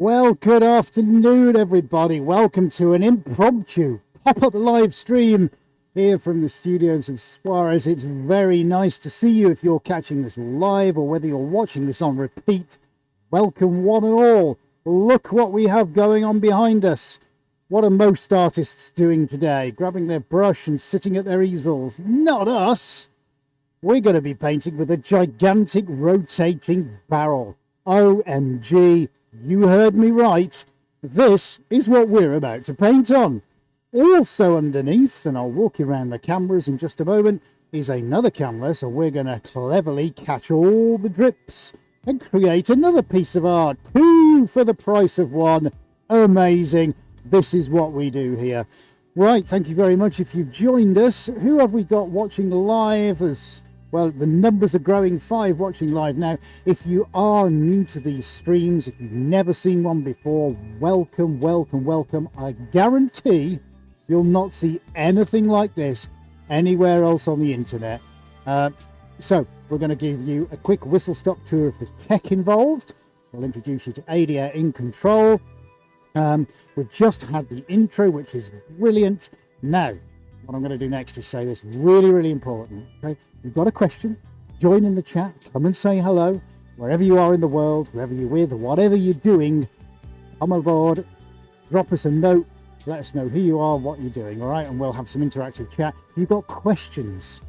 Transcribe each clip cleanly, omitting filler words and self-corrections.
Well, good afternoon, everybody. Welcome to an impromptu pop-up live stream here from the studios of Suarez. It's very nice to see you if you're catching this live or whether you're watching this on repeat. Welcome, one and all. Look what we have going on behind us. What are most artists doing today? Grabbing their brush and sitting at their easels. Not us. We're going to be painting with a gigantic rotating barrel. OMG. You heard me right. This is what we're about to paint on. Also underneath, and I'll walk you around the cameras in just a moment, is another camera, so we're going to cleverly catch all the drips and create another piece of art. 2 for the price of 1. Amazing. This is what we do here. Right, thank you very much if you've joined us. Who have we got watching live? Well, the numbers are growing. 5 watching live now. If you are new to these streams, if you've never seen one before, welcome, welcome, welcome. I guarantee you'll not see anything like this anywhere else on the internet. So we're going to give you a quick whistle-stop tour of the tech involved. We'll introduce you to ADA in control. We've just had the intro, which is brilliant. Now, what I'm going to do next is say this really, really important. Okay, if you've got a question, join in the chat, come and say hello, wherever you are in the world, whoever you're with, or whatever you're doing, come aboard, drop us a note, let us know who you are, what you're doing, all right, and we'll have some interactive chat. If you've got questions,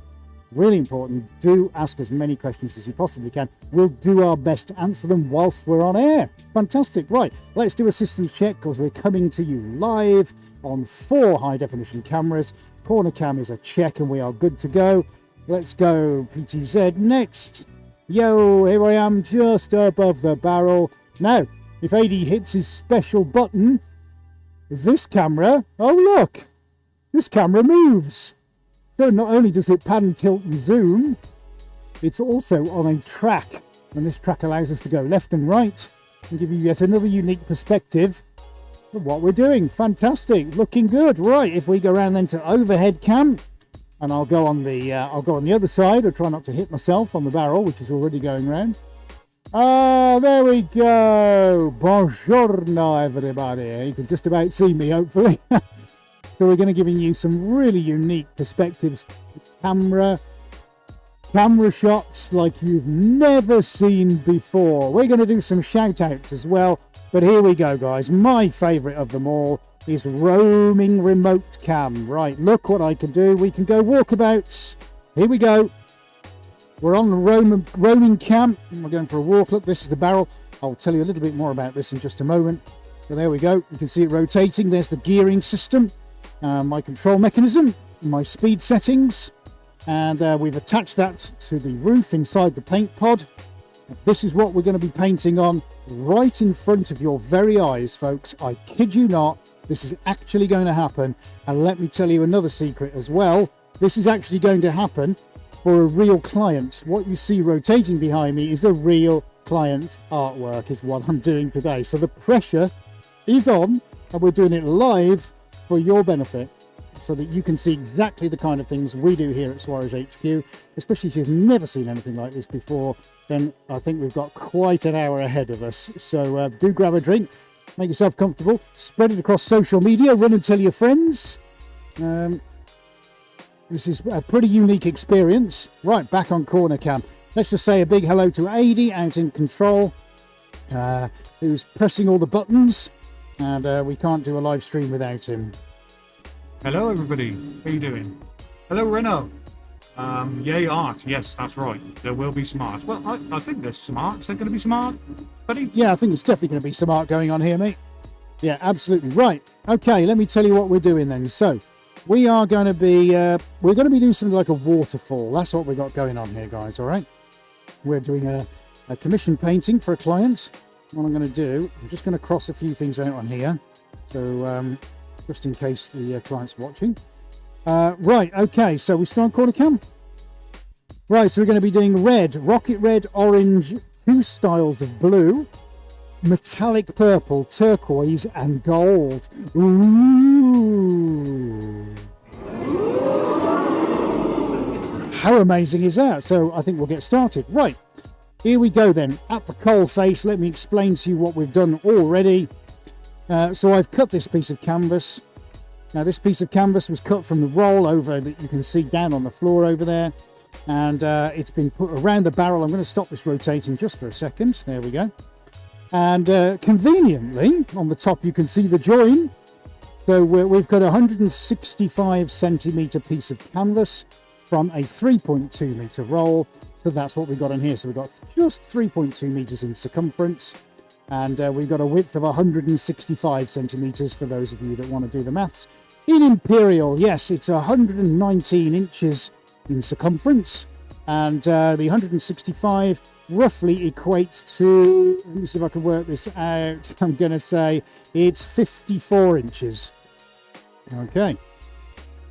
really important, do ask as many questions as you possibly can. We'll do our best to answer them whilst we're on air. Fantastic. Right, let's do a systems check because we're coming to you live on 4 high-definition cameras. Corner cam is a check and we are good to go. Let's go PTZ next. Yo, here I am just above the barrel. Now, if AD hits his special button, this camera, oh look, this camera moves. So not only does it pan, tilt and zoom, it's also on a track. And this track allows us to go left and right and give you yet another unique perspective of what we're doing. Fantastic, looking good. Right, if we go around then to overhead cam, and I'll go on the other side. I'll try not to hit myself on the barrel, which is already going round. There we go. Buongiorno, everybody. You can just about see me, hopefully. So we're going to be giving you some really unique perspectives, camera shots like you've never seen before. We're going to do some shout outs as well, but here we go, guys. My favorite of them all is roaming remote cam. Right, look what I can do. We can go walkabouts. Here we go. We're on the roaming cam. We're going for a walk. Look, this is the barrel. I'll tell you a little bit more about this in just a moment. So there we go. You can see it rotating. There's the gearing system. My control mechanism, my speed settings, and we've attached that to the roof inside the paint pod. This is what we're going to be painting on right in front of your very eyes, folks. I kid you not, this is actually going to happen. And let me tell you another secret as well. This is actually going to happen for a real client. What you see rotating behind me is a real client artwork, is what I'm doing today. So the pressure is on, and we're doing it live for your benefit so that you can see exactly the kind of things we do here at Suarez HQ. Especially if you've never seen anything like this before, then I think we've got quite an hour ahead of us. So do grab a drink, make yourself comfortable, spread it across social media, run and tell your friends. This is a pretty unique experience. Right, back on corner cam. Let's just say a big hello to AD out in control, who's pressing all the buttons. And we can't do a live stream without him. Hello everybody, how you doing? Hello Renault. Yay art, yes, that's right. There will be smart. Well, I think there's smart. Is there going to be smart, buddy? Yeah, I think it's definitely going to be some art going on here, mate. Yeah, absolutely. Right. Okay, let me tell you what we're doing then. So we are going to be doing something like a waterfall. That's what we got going on here, guys. All right. We're doing a commission painting for a client. What I'm going to do, I'm just going to cross a few things out on here, so just in case the client's watching. Right, okay, so we start corner cam. Right, so we're going to be doing red, rocket red, orange, 2 styles of blue, metallic purple, turquoise, and gold. Ooh. How amazing is that? So I think we'll get started. Right. here we go then. At the coal face, let me explain to you what we've done already. So I've cut this piece of canvas. Now this piece of canvas was cut from the roll over that you can see down on the floor over there. And it's been put around the barrel. I'm going to stop this rotating just for a second. There we go. And conveniently, on the top you can see the join. So we've got a 165 centimetre piece of canvas from a 3.2 metre roll. So that's what we've got in here. So we've got just 3.2 metres in circumference. And we've got a width of 165 centimetres for those of you that want to do the maths. In imperial, yes, it's 119 inches in circumference. And the 165 roughly equates to, let me see if I can work this out. I'm going to say it's 54 inches. Okay.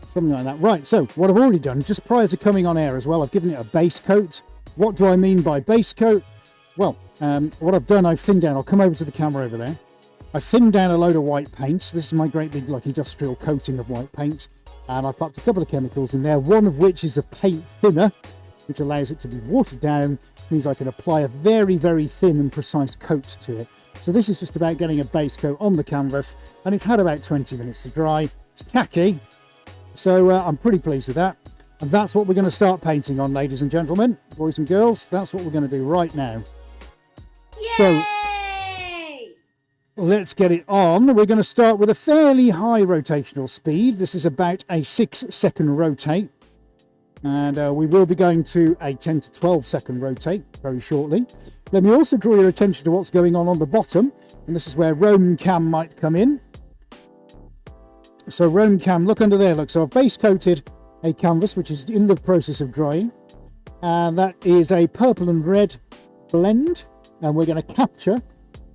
Something like that. Right, so what I've already done, just prior to coming on air as well, I've given it a base coat. What do I mean by base coat? Well, what I've done, I've thinned down, I'll come over to the camera over there. I've thinned down a load of white paint. This is my great big like industrial coating of white paint. And I've popped a couple of chemicals in there, one of which is a paint thinner, which allows it to be watered down, which means I can apply a very, very thin and precise coat to it. So this is just about getting a base coat on the canvas, and it's had about 20 minutes to dry. It's tacky. So I'm pretty pleased with that. And that's what we're going to start painting on, ladies and gentlemen, boys and girls. That's what we're going to do right now. Yay! So let's get it on. We're going to start with a fairly high rotational speed. This is about a 6-second rotate. And we will be going to a 10 to 12 second rotate very shortly. Let me also draw your attention to what's going on the bottom. And this is where Roam Cam might come in. So Roam Cam, look under there, look. So I've base coated a canvas, which is in the process of drying. And that is a purple and red blend. And we're going to capture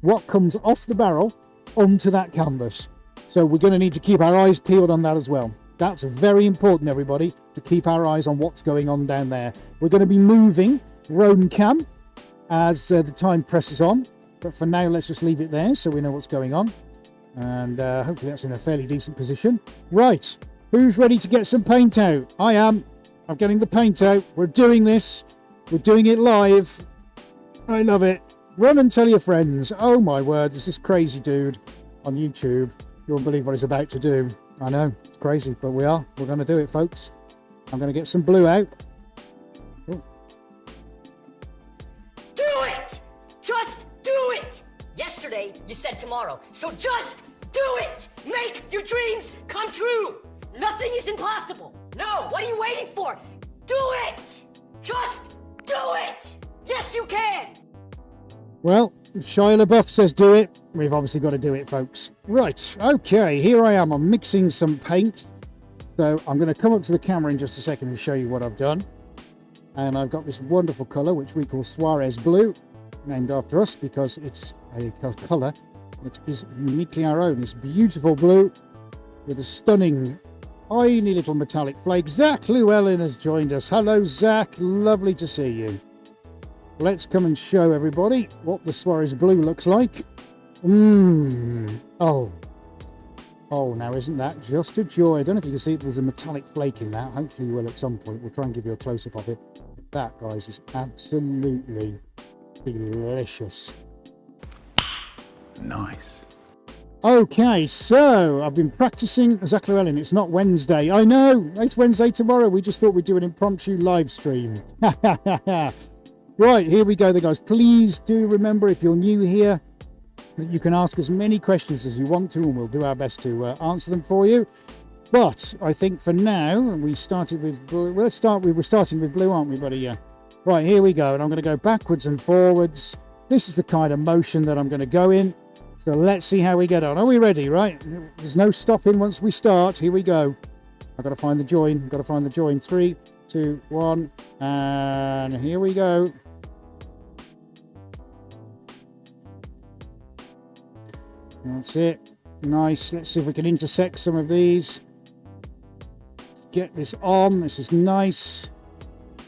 what comes off the barrel onto that canvas. So we're going to need to keep our eyes peeled on that as well. That's very important, everybody, to keep our eyes on what's going on down there. We're going to be moving Roam Cam as the time presses on. But for now, let's just leave it there so we know what's going on. And hopefully that's in a fairly decent position. Right, who's ready to get some paint out? I am. I'm getting the paint out. We're doing this. We're doing it live. I love it. Run and tell your friends. Oh my word, this is crazy dude on YouTube. You won't believe what he's about to do. I know, it's crazy, but we're going to do it, folks. I'm going to get some blue out. Oh. Do it! Just do it! Yesterday, you said tomorrow, so just do it! Make your dreams come true! Nothing is impossible! No, what are you waiting for? Do it! Just do it! Yes, you can! Well, if Shia LaBeouf says do it, we've obviously got to do it, folks. Right, okay, here I am. I'm mixing some paint. So I'm going to come up to the camera in just a second and show you what I've done. And I've got this wonderful colour, which we call Suarez blue, named after us because it's a colour that is uniquely our own. It's beautiful blue with a stunning, tiny little metallic flake. Zach Llewellyn has joined us. Hello, Zach. Lovely to see you. Let's come and show everybody what the Suarez blue looks like. Oh, now isn't that just a joy? I don't know if you can see it. There's a metallic flake in that. Hopefully you will at some point. We'll try and give you a close-up of it. That, guys, is absolutely delicious. Nice. Okay, so I've been practicing Zach Llewellyn. It's not Wednesday. I know, it's Wednesday tomorrow. We just thought we'd do an impromptu live stream. Right, here we go then, guys. Please do remember, if you're new here, that you can ask as many questions as you want to, and we'll do our best to answer them for you. But I think for now, we started with blue. We're starting with blue, aren't we, buddy? Yeah. Right, here we go. And I'm going to go backwards and forwards. This is the kind of motion that I'm going to go in. So let's see how we get on. Are we ready? Right. There's no stopping once we start. Here we go. I've got to find the join. I've got to find the join. 3, 2, 1. And here we go. That's it. Nice. Let's see if we can intersect some of these. Get this on. This is nice.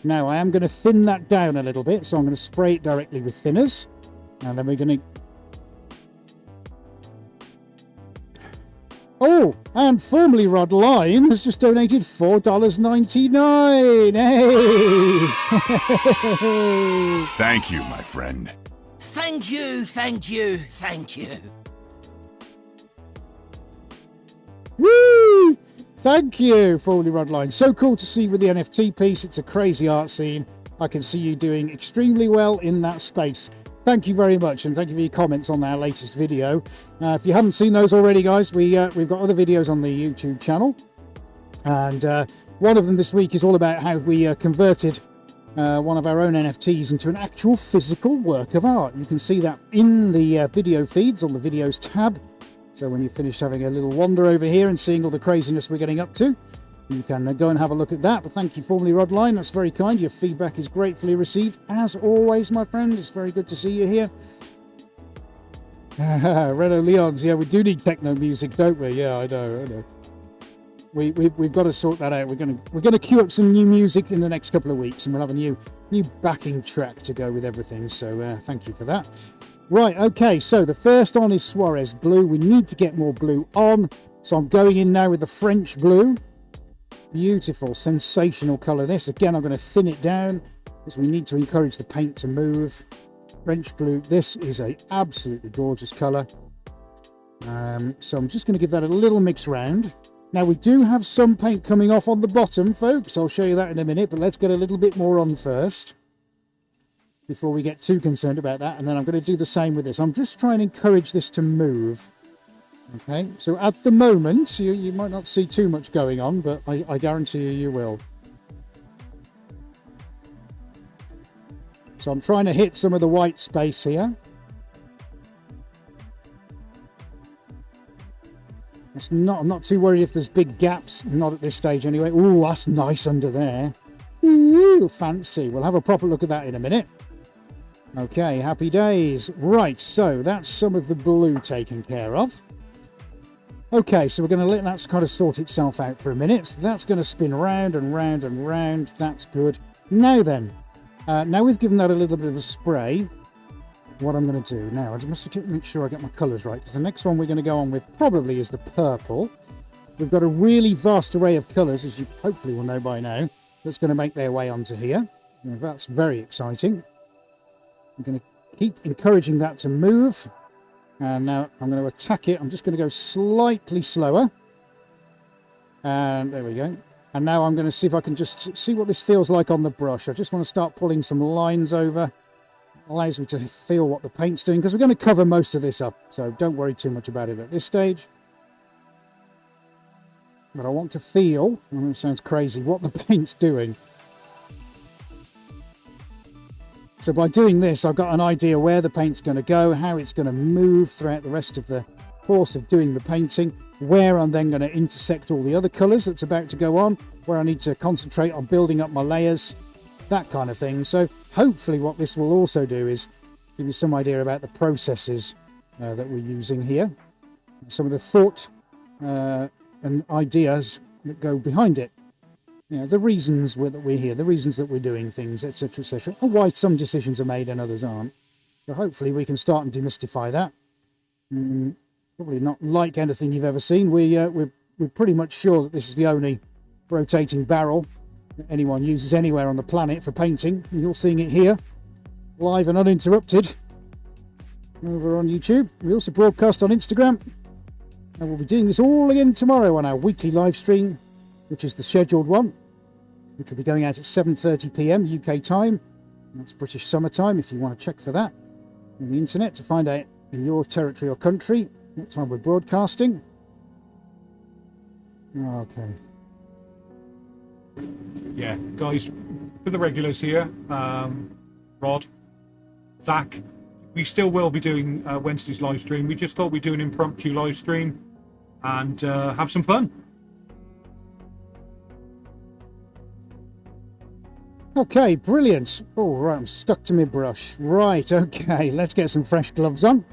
Now I am going to thin that down a little bit. So I'm going to spray it directly with thinners. And then we're going to... Oh, And formerly Rod Line has just donated $4.99. Hey! Thank you, my friend. Thank you, thank you, thank you. Woo! Thank you, formerly Rod Line. So cool to see with the NFT piece. It's a crazy art scene. I can see you doing extremely well in that space. Thank you very much, and thank you for your comments on our latest video. If you haven't seen those already, guys, we've got other videos on the YouTube channel, and one of them this week is all about how we converted one of our own NFTs into an actual physical work of art. You can see that in the video feeds on the videos tab. So when you're finished having a little wander over here and seeing all the craziness we're getting up to, you can go and have a look at that. But thank you, formerly Rod Line. That's very kind. Your feedback is gratefully received. As always, my friend, it's very good to see you here. Renault Leons, yeah, we do need techno music, don't we? Yeah, I know. We've got to sort that out. We're gonna queue up some new music in the next couple of weeks, and we'll have a new backing track to go with everything. So thank you for that. Right, okay, so the first on is Suarez blue. We need to get more blue on. So I'm going in now with the French blue. Beautiful, sensational colour this. Again, I'm going to thin it down because we need to encourage the paint to move. French blue, this is a absolutely gorgeous colour. So I'm just going to give that a little mix round. Now we do have some paint coming off on the bottom, folks. I'll show you that in a minute, but let's get a little bit more on first before we get too concerned about that. And then I'm going to do the same with this. I'm just trying to encourage this to move. Okay, so at the moment, you might not see too much going on, but I guarantee you will. So I'm trying to hit some of the white space here. I'm not too worried if there's big gaps, not at this stage anyway. Ooh, that's nice under there. Ooh, fancy. We'll have a proper look at that in a minute. Okay, happy days. Right, so that's some of the blue taken care of. Okay, so we're going to let that kind of sort itself out for a minute. So that's going to spin round and round and round. That's good. Now then, now we've given that a little bit of a spray, what I'm going to do now, I just must make sure I get my colours right, because the next one we're going to go on with probably is the purple. We've got a really vast array of colours, as you hopefully will know by now, that's going to make their way onto here. Now, that's very exciting. I'm going to keep encouraging that to move. And now I'm going to attack it. I'm just going to go slightly slower. And there we go. And now I'm going to see if I can just see what this feels like on the brush. I just want to start pulling some lines over. Allows me to feel what the paint's doing, because we're going to cover most of this up. So don't worry too much about it at this stage. But I want to feel, I know it sounds crazy, what the paint's doing. So by doing this, I've got an idea where the paint's going to go, how it's going to move throughout the rest of the course of doing the painting, where I'm then going to intersect all the other colours that's about to go on, where I need to concentrate on building up my layers, that kind of thing. So hopefully what this will also do is give you some idea about the processes that we're using here, some of the thought and ideas that go behind it. You know, the reasons that we're here, the reasons that we're doing things, etc., etc., and why some decisions are made and others aren't. So hopefully we can start and demystify that. Probably not like anything you've ever seen. We're pretty much sure that this is the only rotating barrel that anyone uses anywhere on the planet for painting. You're seeing it here, live and uninterrupted, over on YouTube. We also broadcast on Instagram, and we'll be doing this all again tomorrow on our weekly live stream, which is the scheduled one, which will be going out at 7:30 p.m. UK time. That's British summertime, if you want to check for that on the internet to find out in your territory or country what time we're broadcasting. Okay. Yeah, guys, for the regulars here, Rod, Zach, we still will be doing Wednesday's live stream. We just thought we'd do an impromptu live stream and have some fun. Okay, brilliant. All right, I'm stuck to my brush. Right, okay, let's get some fresh gloves on.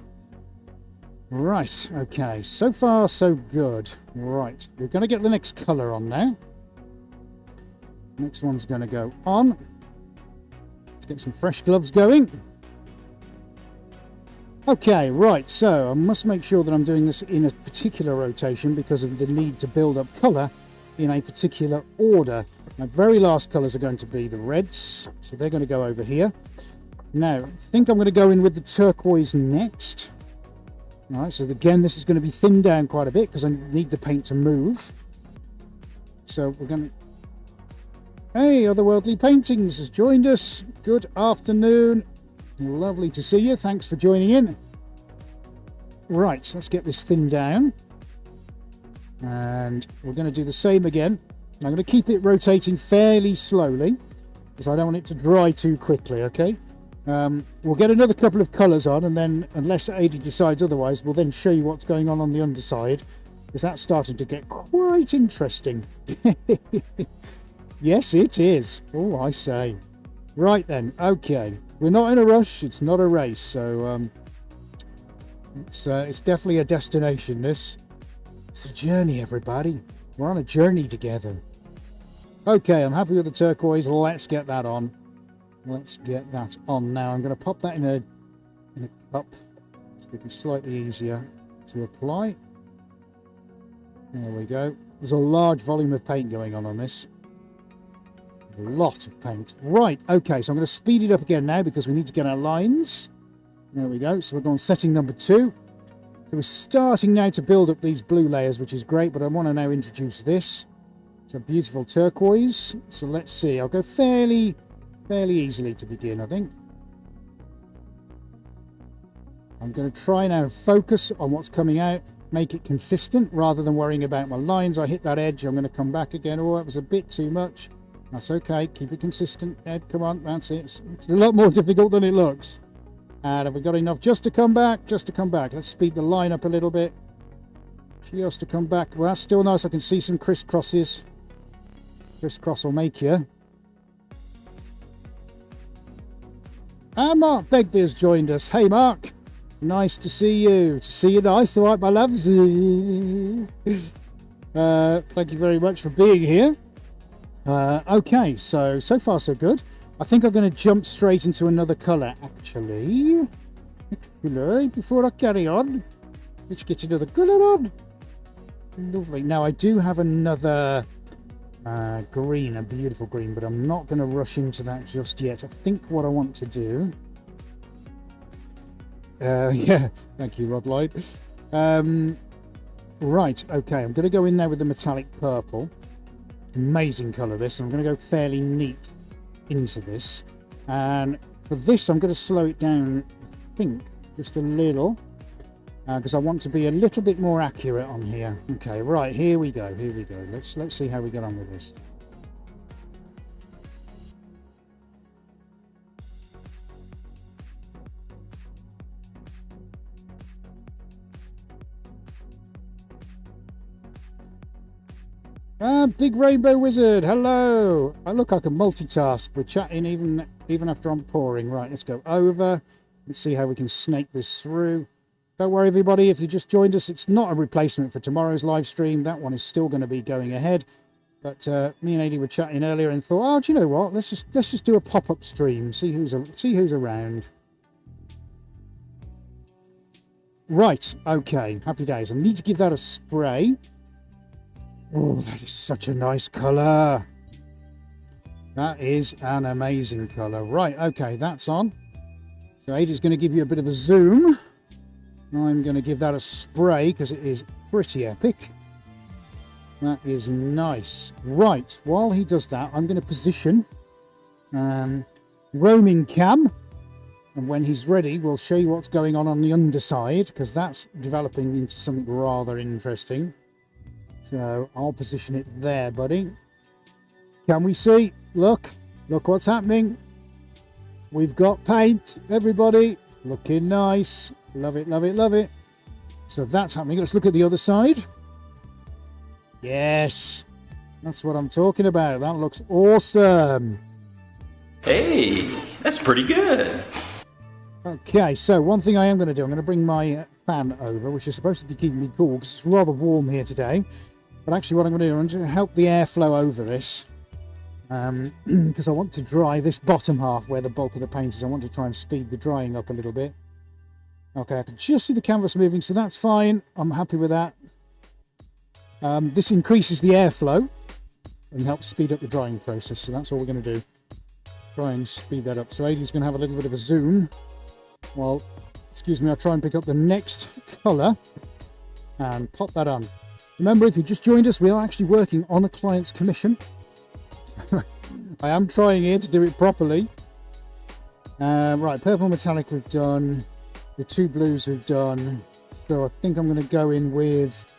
Right, okay, so far so good. Right, we're going to get the next colour on now. Next one's going to go on. Let's get some fresh gloves going. Okay, right, so I must make sure that I'm doing this in a particular rotation because of the need to build up colour in a particular order. My very last colours are going to be the reds, so they're going to go over here. Now, I think I'm going to go in with the turquoise next. All right, so again, this is going to be thinned down quite a bit because I need the paint to move. So we're going to... Hey, Otherworldly Paintings has joined us. Good afternoon. Lovely to see you. Thanks for joining in. Right, let's get this thinned down. And we're going to do the same again. I'm going to keep it rotating fairly slowly because I don't want it to dry too quickly, okay? We'll get another couple of colours on, and then, unless AD decides otherwise, we'll then show you what's going on the underside, because that's starting to get quite interesting. Yes, it is. Oh, I say. Right then, okay. We're not in a rush. It's not a race, so it's definitely a destination, this. It's a journey, everybody. We're on a journey together. Okay, I'm happy with the turquoise. Let's get that on. Let's get that on now. I'm going to pop that in a cup so it'll be slightly easier to apply. There we go. There's a large volume of paint going on this. A lot of paint. Right, okay, so I'm going to speed it up again now because we need to get our lines. There we go. So we're going setting number 2. So we're starting now to build up these blue layers, which is great, but I want to now introduce this. It's a beautiful turquoise. So let's see. I'll go fairly easily to begin, I think. I'm going to try now and focus on what's coming out, make it consistent rather than worrying about my lines. I hit that edge, I'm going to come back again. Oh, that was a bit too much. That's okay. Keep it consistent, Ed. Come on, that's it. It's a lot more difficult than it looks. And have we got enough just to come back? Just to come back. Let's speed the line up a little bit. Just to come back. Well, that's still nice. I can see some crisscrosses. Crisscross will make you. And Mark Begbier's joined us. Hey, Mark. Nice to see you. To see you nice. All right, my loves. Thank you very much for being here. Okay, so far so good. I think I'm going to jump straight into another colour, actually, before I carry on. Let's get another colour on. Lovely. Now, I do have another green, a beautiful green, but I'm not going to rush into that just yet. I think what I want to do... yeah, thank you, Rod Light. Right, okay, I'm going to go in there with the metallic purple. Amazing colour this. I'm going to go fairly neat into this, and for this I'm going to slow it down, I think, just a little, because I want to be a little bit more accurate on here. Okay, right, here we go. Let's see how we get on with this. Big Rainbow Wizard, hello. I look like a multitask. We're chatting even after I'm pouring. Right, let's go over. Let's see how we can snake this through. Don't worry, everybody. If you just joined us, it's not a replacement for tomorrow's live stream. That one is still going to be going ahead. But me and Adi were chatting earlier and thought, oh, do you know what? Let's just do a pop-up stream. See who's around. Right, okay. Happy days. I need to give that a spray. Oh, that is such a nice colour. That is an amazing colour. Right, okay, that's on. So Ada's going to give you a bit of a zoom. I'm going to give that a spray because it is pretty epic. That is nice. Right, while he does that, I'm going to position roaming cam. And when he's ready, we'll show you what's going on the underside, because that's developing into something rather interesting. So I'll position it there, buddy. Can we see? Look what's happening. We've got paint, everybody. Looking nice. Love it, love it, love it. So that's happening. Let's look at the other side. Yes, that's what I'm talking about. That looks awesome. Hey, that's pretty good. Okay, so one thing I am going to do, I'm going to bring my fan over, which is supposed to be keeping me cool because it's rather warm here today. But actually what I'm going to do, I'm going to help the airflow over this, because I want to dry this bottom half where the bulk of the paint is. I want to try and speed the drying up a little bit. Okay, I can just see the canvas moving, so that's fine. I'm happy with that. This increases the airflow and helps speed up the drying process, so that's all we're going to do. Try and speed that up. So Aiden's going to have a little bit of a zoom. Well, excuse me, I'll try and pick up the next colour and pop that on. Remember, if you just joined us, we are actually working on a client's commission. I am trying here to do it properly. Right, purple metallic we've done. The two blues we've done. So I think I'm going to go in with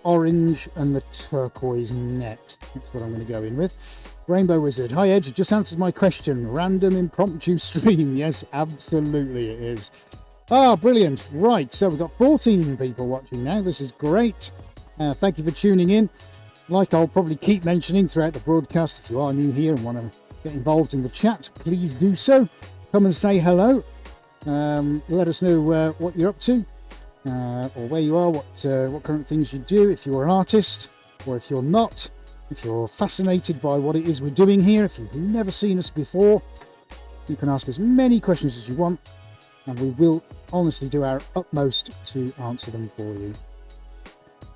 orange and the turquoise next. That's what I'm going to go in with. Rainbow Wizard. Hi Edge, it just answered my question. Random impromptu stream. Yes, absolutely it is. Ah, brilliant. Right, so we've got 14 people watching now. This is great. Thank you for tuning in. Like I'll probably keep mentioning throughout the broadcast, if you are new here and want to get involved in the chat, please do so. Come and say hello. Let us know what you're up to, or where you are, what current things you do, if you're an artist, or if you're not, if you're fascinated by what it is we're doing here, if you've never seen us before. You can ask as many questions as you want, and we will honestly do our utmost to answer them for you.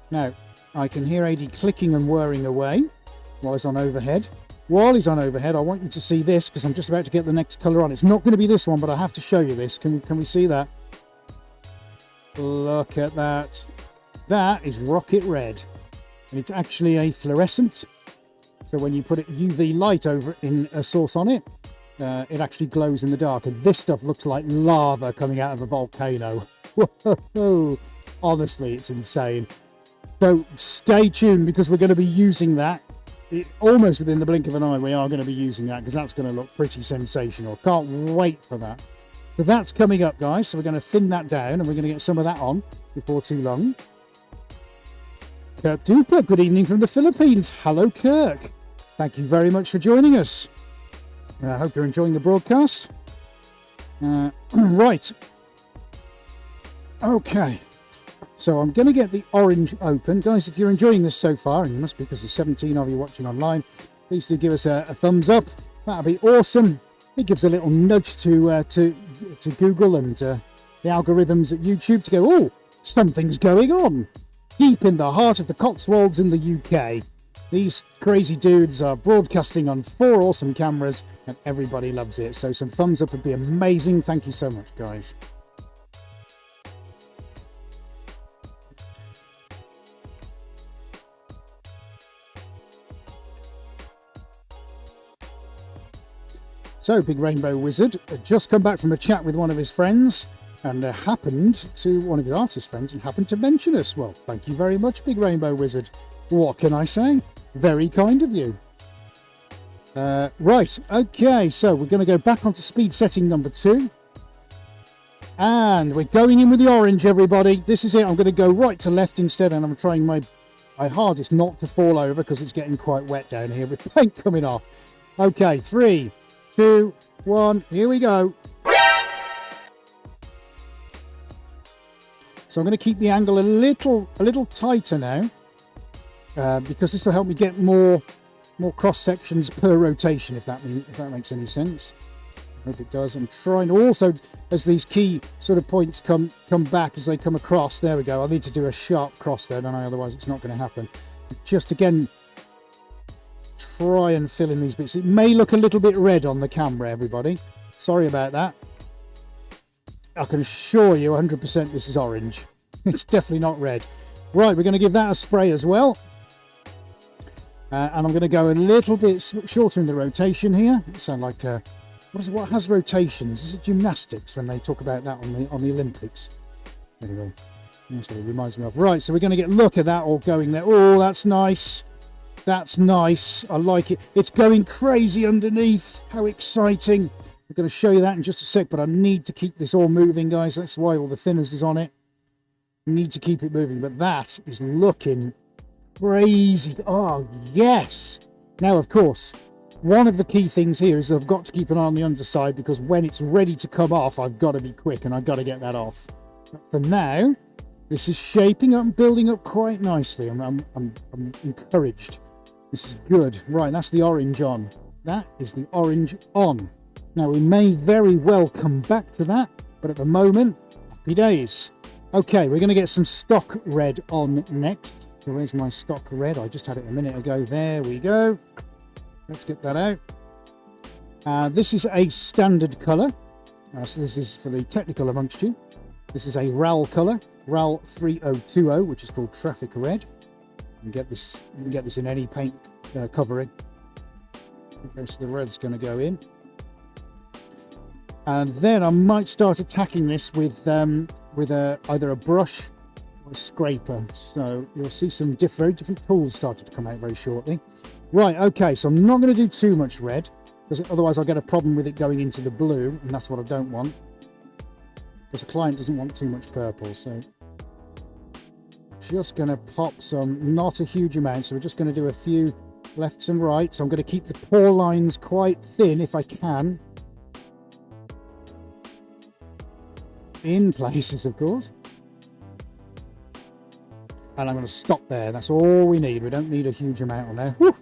Now, I can hear AD clicking and whirring away while he's on overhead. While he's on overhead, I want you to see this, because I'm just about to get the next colour on. It's not going to be this one, but I have to show you this. Can we see that? Look at that. That is rocket red. And it's actually a fluorescent. So when you put it UV light over in a source on it, it actually glows in the dark. And this stuff looks like lava coming out of a volcano. Whoa. Honestly, it's insane. So stay tuned, because we're going to be using that. Almost within the blink of an eye, we are going to be using that, because that's going to look pretty sensational. Can't wait for that. So that's coming up, guys. So we're going to thin that down, and we're going to get some of that on before too long. Kirk Duper, good evening from the Philippines. Hello, Kirk. Thank you very much for joining us. I hope you're enjoying the broadcast. Right. Okay. So I'm going to get the orange open. Guys, if you're enjoying this so far, and you must be because there's 17 of you watching online, please do give us a thumbs up. That'll be awesome. It gives a little nudge to Google and the algorithms at YouTube to go, oh, something's going on. Deep in the heart of the Cotswolds in the UK, these crazy dudes are broadcasting on 4 awesome cameras, and everybody loves it. So some thumbs up would be amazing. Thank you so much, guys. So, Big Rainbow Wizard had just come back from a chat with one of his friends, and one of his artist friends, and happened to mention us. Well, thank you very much, Big Rainbow Wizard. What can I say? Very kind of you. Right, okay, so we're going to go back onto speed setting number 2. And we're going in with the orange, everybody. This is it. I'm going to go right to left instead, and I'm trying my hardest not to fall over, because it's getting quite wet down here with paint coming off. Okay, 3, 2, 1, here we go. So I'm going to keep the angle a little tighter now, because this will help me get more cross sections per rotation, if that makes any sense. I hope it does. I'm trying to also, as these key sort of points come back as they come across. There we go. I need to do a sharp cross there, don't I? Otherwise, it's not going to happen. Just again, try and fill in these bits. It may look a little bit red on the camera, everybody. Sorry about that. I can assure you 100% this is orange. It's definitely not red. Right, we're going to give that a spray as well. And I'm going to go a little bit shorter in the rotation here. It sounds like what has rotations? Is it gymnastics when they talk about that on the Olympics? Anyway, that's what it reminds me of. Right, so we're going to get look at that all going there. Oh, that's nice. That's nice. I like it. It's going crazy underneath. How exciting. I'm going to show you that in just a sec, but I need to keep this all moving, guys. That's why all the thinners is on it. Need to keep it moving, but that is looking crazy. Oh, yes. Now, of course, one of the key things here is I've got to keep an eye on the underside, because when it's ready to come off, I've got to be quick and I've got to get that off. But for now, this is shaping up and building up quite nicely. I'm encouraged. This is good. Right, that's the orange on. That is the orange on. Now, we may very well come back to that, but at the moment, Happy days. Okay, we're going to get some stock red on next. So where's my stock red? I just had it a minute ago. There we go. Let's get that out. This is a standard colour. So this is for the technical amongst you. This is a RAL colour, RAL 3020, which is called traffic red. You can get this in any paint covering. Okay, so the red's going to go in. And then I might start attacking this with either a brush or a scraper. So you'll see some very different tools starting to come out very shortly. Right, okay, so I'm not going to do too much red, because otherwise I'll get a problem with it going into the blue, and that's what I don't want. Because the client doesn't want too much purple, so just going to pop some, not a huge amount, so we're just going to do a few lefts and rights. So I'm going to keep the pore lines quite thin if I can. In places, of course. And I'm going to stop there. That's all we need. We don't need a huge amount on there. Whew.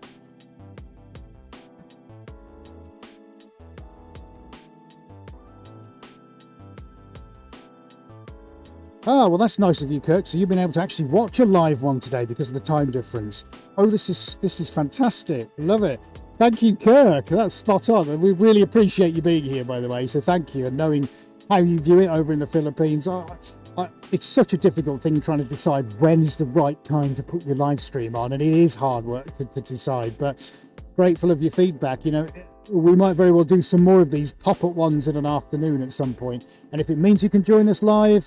Ah, well, that's nice of you, Kirk. So you've been able to actually watch a live one today because of the time difference. Oh, this is fantastic. Love it. Thank you, Kirk. That's spot on. And we really appreciate you being here, by the way. So thank you, and knowing how you view it over in the Philippines. It's such a difficult thing trying to decide when is the right time to put your live stream on, and it is hard work to decide, but grateful of your feedback. You know, we might very well do some more of these pop-up ones in an afternoon at some point, and if it means you can join us live,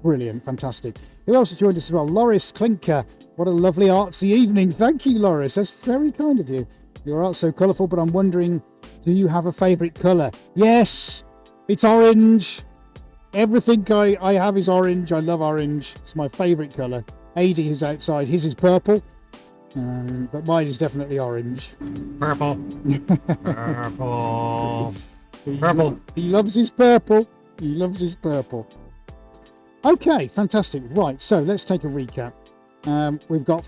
brilliant, fantastic. Who else has joined us as well? Loris Klinker. What a lovely artsy evening. Thank you, Loris. That's very kind of you. Your art's so colourful, but I'm wondering, do you have a favourite colour? Yes, it's orange. Everything I have is orange. I love orange. It's my favourite colour. AD, who's outside, his is purple. But mine is definitely orange. Purple. Purple. Purple. He loves his purple. He loves his purple. Okay, fantastic. Right, so let's take a recap.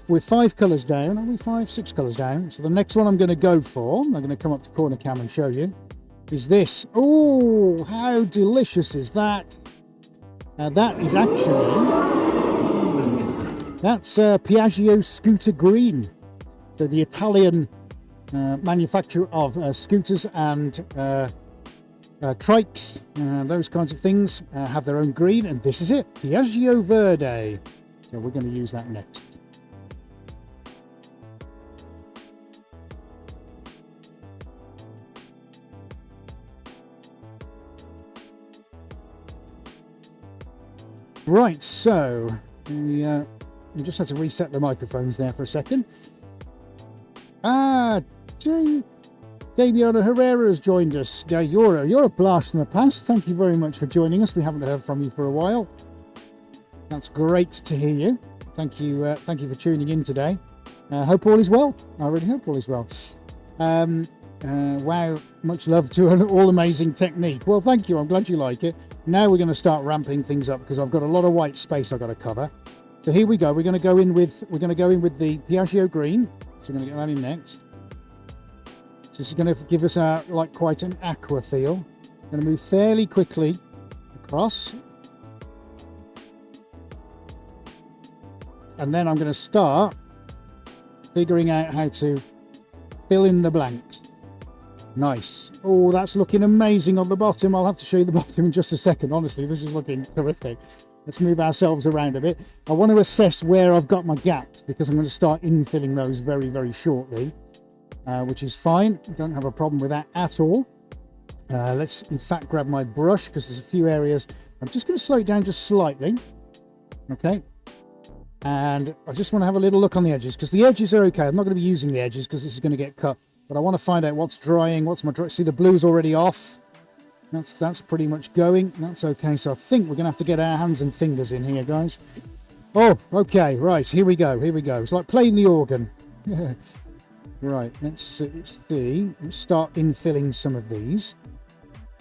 We're 5 colours down. Are we 6 colours down? So the next one I'm going to go for, I'm going to come up to corner cam and show you, is this. Oh, how delicious is that? That is actually, that's Piaggio Scooter Green. So the Italian manufacturer of scooters and trikes, those kinds of things, have their own green, and this is it, Piaggio Verde. So we're going to use that next. Right, so we just had to reset the microphones there for a second. Damiano Herrera has joined us. You're a blast from the past. Thank you very much for joining us. We haven't heard from you for a while. That's great to hear you. Thank you for tuning in today. Hope all is well. I really hope all is well. Wow, much love to an all amazing technique. Well, thank you. I'm glad you like it. Now we're going to start ramping things up because I've got a lot of white space I've got to cover. So here we go. We're going to go in with the Piaggio green. So we're going to get that in next. So this is going to give us quite an aqua feel. I'm going to move fairly quickly across. And then I'm going to start figuring out how to fill in the blanks. Nice. Oh, that's looking amazing on the bottom. I'll have to show you the bottom in just a second. Honestly, this is looking terrific. Let's move ourselves around a bit. I want to assess where I've got my gaps because I'm going to start infilling those very, very shortly, which is fine. I don't have a problem with that at all. Let's, in fact, grab my brush because there's a few areas. I'm just going to slow it down just slightly. Okay. And I just want to have a little look on the edges because the edges are okay. I'm not going to be using the edges because this is going to get cut. But I want to find out what's drying, what's my dry. See, the blue's already off. That's pretty much going. That's okay. So I think we're going to have to get our hands and fingers in here, guys. Oh, okay. Right. Here we go. Here we go. It's like playing the organ. Right. Let's see. Let's start infilling some of these.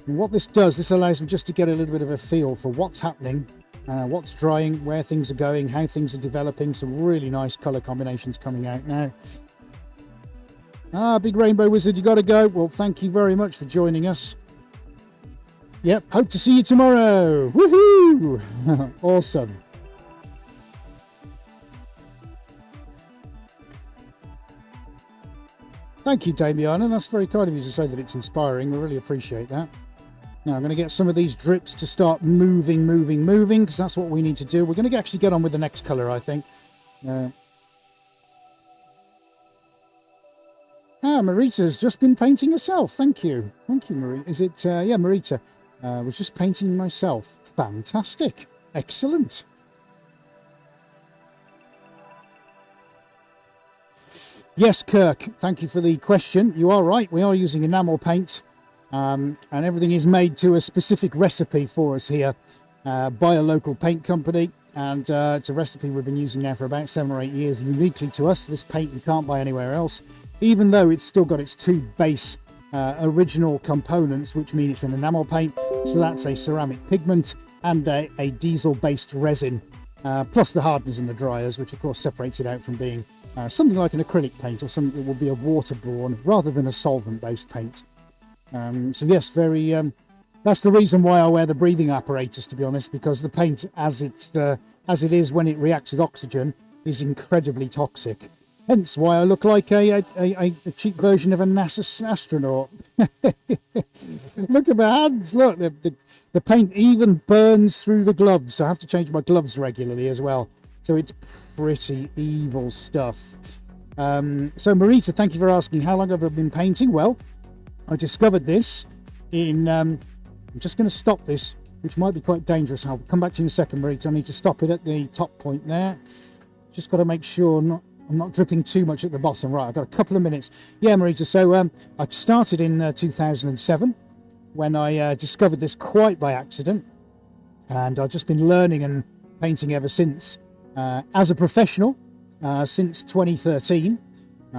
And what this does, this allows me just to get a little bit of a feel for what's happening, what's drying, where things are going, how things are developing. Some really nice color combinations coming out now. Big Rainbow Wizard, you got to go. Well, thank you very much for joining us. Yep, hope to see you tomorrow. Woohoo! Awesome. Thank you, Damiana. That's very kind of you to say that it's inspiring. We really appreciate that. Now I'm going to get some of these drips to start moving, because that's what we need to do. We're going to actually get on with the next colour, I think. Marita's just been painting herself. Thank you. Thank you, Marita. Is it, yeah, Marita. Was just painting myself. Fantastic. Excellent. Yes, Kirk, thank you for the question. You are right. We are using enamel paint, and everything is made to a specific recipe for us here by a local paint company. And it's a recipe we've been using now for about 7 or 8 years, uniquely to us. This paint you can't buy anywhere else, even though it's still got its 2 base original components, which mean it's an enamel paint. So that's a ceramic pigment and a diesel-based resin, plus the hardeners and the dryers, which of course separates it out from being something like an acrylic paint or something that will be a waterborne rather than a solvent-based paint. So yes, very. That's the reason why I wear the breathing apparatus, to be honest, because the paint, as it is when it reacts with oxygen, is incredibly toxic. Hence why I look like a cheap version of a NASA astronaut. Look at my hands. Look, the paint even burns through the gloves. So I have to change my gloves regularly as well. So it's pretty evil stuff. So Marita, thank you for asking how long have I been painting? Well, I discovered this in... I'm just going to stop this, which might be quite dangerous. I'll come back to you in a second, Marita. I need to stop it at the top point there. Just got to make sure I'm not dripping too much at the bottom. Right, I've got a couple of minutes. Yeah, Marita, so I started in 2007 when I discovered this quite by accident. And I've just been learning and painting ever since. As a professional, since 2013.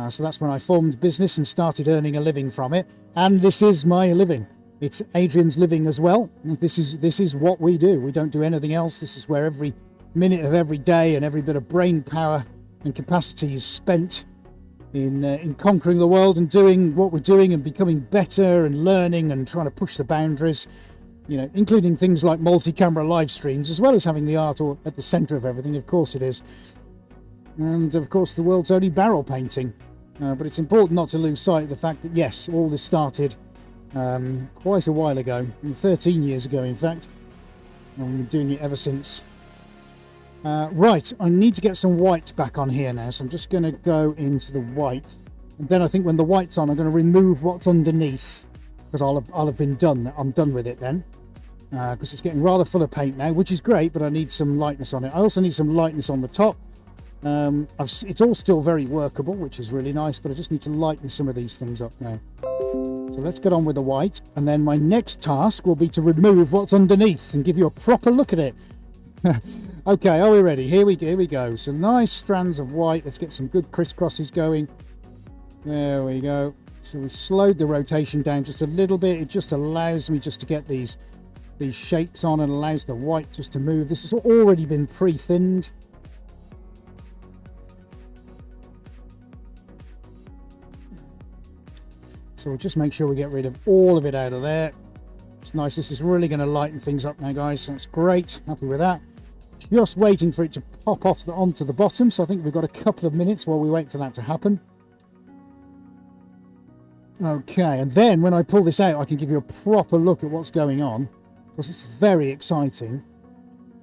So that's when I formed business and started earning a living from it. And this is my living. It's Adrian's living as well. This is what we do. We don't do anything else. This is where every minute of every day and every bit of brain power and capacity is spent in conquering the world and doing what we're doing and becoming better and learning and trying to push the boundaries, you know, including things like multi-camera live streams, as well as having the art at the center of everything. Of course it is. And of course the world's only barrel painting. But it's important not to lose sight of the fact that, yes, all this started quite a while ago, 13 years ago in fact, and we've been doing it ever since. Right, I need to get some white back on here now, so I'm just going to go into the white, and then I think when the white's on I'm going to remove what's underneath, because I'll have been done. I'm done with it then, because it's getting rather full of paint now, which is great, but I need some lightness on it. I also need some lightness on the top. It's all still very workable, which is really nice, but I just need to lighten some of these things up now. So let's get on with the white, and then my next task will be to remove what's underneath and give you a proper look at it. Okay, are we ready? Here we go. So nice strands of white. Let's get some good crisscrosses going. There we go. So we slowed the rotation down just a little bit. It just allows me just to get these shapes on and allows the white just to move. This has already been pre-thinned. So we'll just make sure we get rid of all of it out of there. It's nice. This is really going to lighten things up now, guys. That's great. Happy with that. Just waiting for it to pop off onto the bottom. So I think we've got a couple of minutes while we wait for that to happen. Okay, and then when I pull this out, I can give you a proper look at what's going on, because it's very exciting.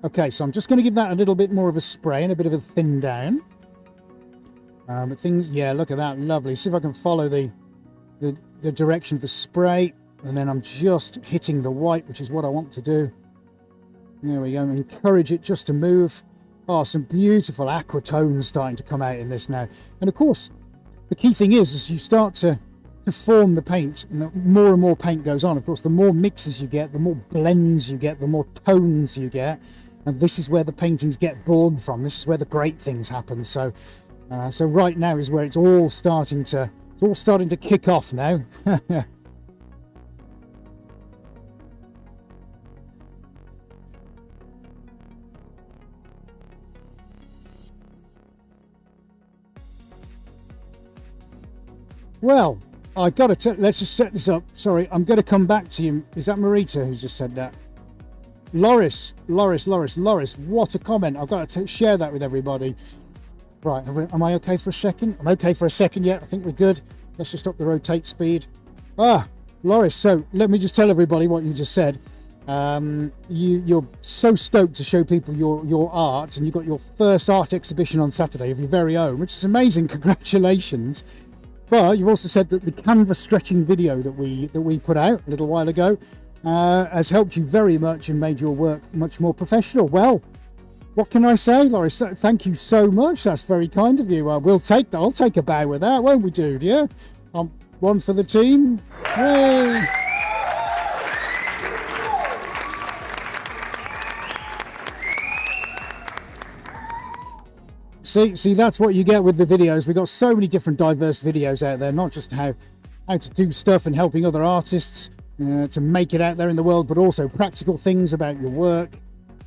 Okay, so I'm just going to give that a little bit more of a spray and a bit of a thin down. But things, yeah, look at that, lovely. See if I can follow the direction of the spray, and then I'm just hitting the white, which is what I want to do. There we go. Encourage it just to move. Oh, some beautiful aqua tones starting to come out in this now. And of course, the key thing is, as you start to form the paint, and the more and more paint goes on, of course, the more mixes you get, the more blends you get, the more tones you get, and this is where the paintings get born from. This is where the great things happen. So right now is where it's all starting to kick off now. Well, I got to let's just set this up. Sorry, I'm going to come back to you. Is that Marita who's just said that? Loris, what a comment. I've got to share that with everybody. Right, am I okay for a second? I'm okay for a second, yeah, I think we're good. Let's just up the rotate speed. Loris, so let me just tell everybody what you just said. You're so stoked to show people your art, and you've got your first art exhibition on Saturday of your very own, which is amazing. Congratulations. But you've also said that the canvas stretching video that we put out a little while ago has helped you very much and made your work much more professional. Well, what can I say, Loris? Thank you so much. That's very kind of you. We'll take that. I'll take a bow with that, won't we, dude? Yeah. One for the team. Yay. See, that's what you get with the videos. We've got so many different diverse videos out there, not just how to do stuff and helping other artists to make it out there in the world, but also practical things about your work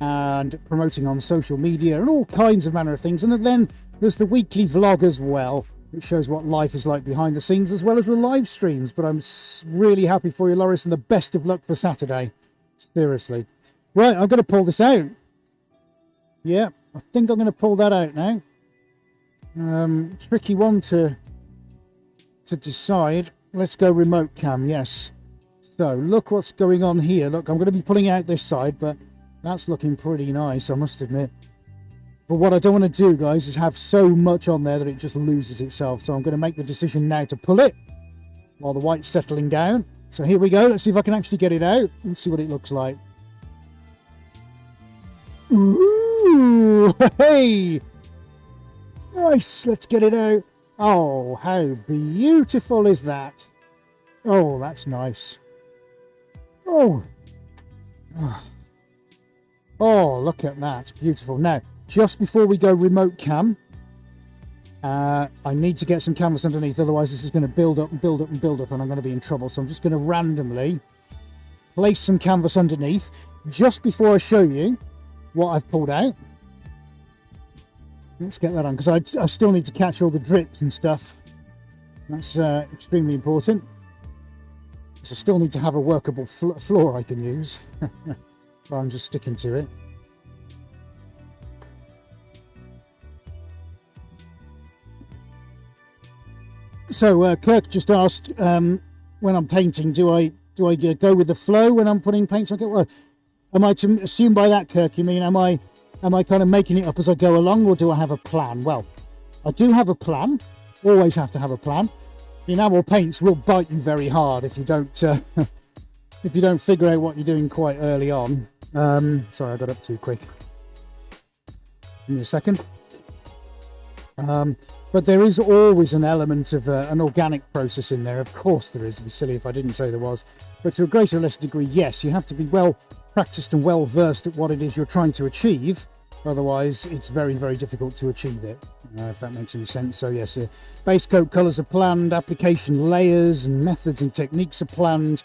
and promoting on social media and all kinds of manner of things. And then there's the weekly vlog as well, which shows what life is like behind the scenes, as well as the live streams. But I'm really happy for you, Loris, and the best of luck for Saturday. Seriously. Right, I'm going to pull this out. Yeah, I think I'm going to pull that out now. Tricky one to decide. Let's go remote cam, yes. So look what's going on here. Look, I'm going to be pulling out this side, but that's looking pretty nice, I must admit. But what I don't want to do, guys, is have so much on there that it just loses itself. So I'm going to make the decision now to pull it while the white's settling down. So here we go. Let's see if I can actually get it out and see what it looks like. Ooh, hey! Nice, let's get it out. Oh, how beautiful is that? Oh, that's nice. Oh. Oh, look at that. Beautiful. Now, just before we go remote cam, I need to get some canvas underneath. Otherwise, this is going to build up and build up and build up, and I'm going to be in trouble. So I'm just going to randomly place some canvas underneath just before I show you what I've pulled out. Let's get that on, because I still need to catch all the drips and stuff. That's extremely important. So I still need to have a workable floor I can use. But I'm just sticking to it. So Kirk just asked, when I'm painting, do I go with the flow when I'm putting paints on? Well, am I to assume by that, Kirk, you mean am I kind of making it up as I go along, or do I have a plan? Well, I do have a plan. Always have to have a plan. Enamel paints will bite you very hard if you don't figure out what you're doing quite early on. Sorry, I got up too quick. Give me a second. But there is always an element of an organic process in there. Of course there is. It'd be silly if I didn't say there was. But to a greater or lesser degree, yes, you have to be well practiced and well versed at what it is you're trying to achieve. Otherwise, it's very, very difficult to achieve it, if that makes any sense. So yes, base coat colours are planned, application layers and methods and techniques are planned,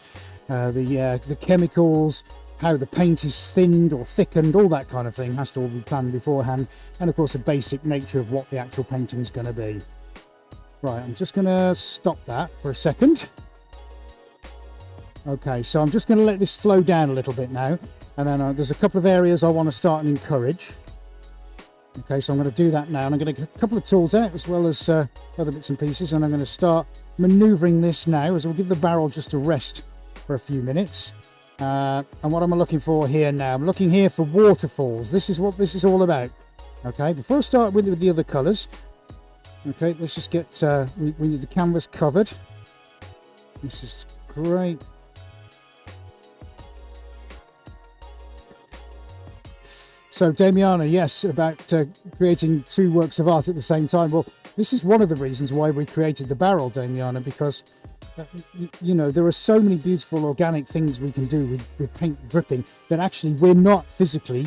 the chemicals, how the paint is thinned or thickened, all that kind of thing has to all be planned beforehand. And of course, the basic nature of what the actual painting is going to be. Right, I'm just going to stop that for a second. Okay, so I'm just going to let this flow down a little bit now. And then there's a couple of areas I want to start and encourage. Okay, so I'm going to do that now. And I'm going to get a couple of tools out as well as other bits and pieces. And I'm going to start manoeuvring this now, as we'll give the barrel just a rest for a few minutes. And what am I looking for here now? I'm looking here for waterfalls. This is what this is all about. Okay, before I start with the other colours, okay, let's just get, we need the canvas covered. This is great. So Damiana, yes, about creating two works of art at the same time. Well, this is one of the reasons why we created the barrel, Damiana, because you know, there are so many beautiful organic things we can do with paint dripping that actually we're not physically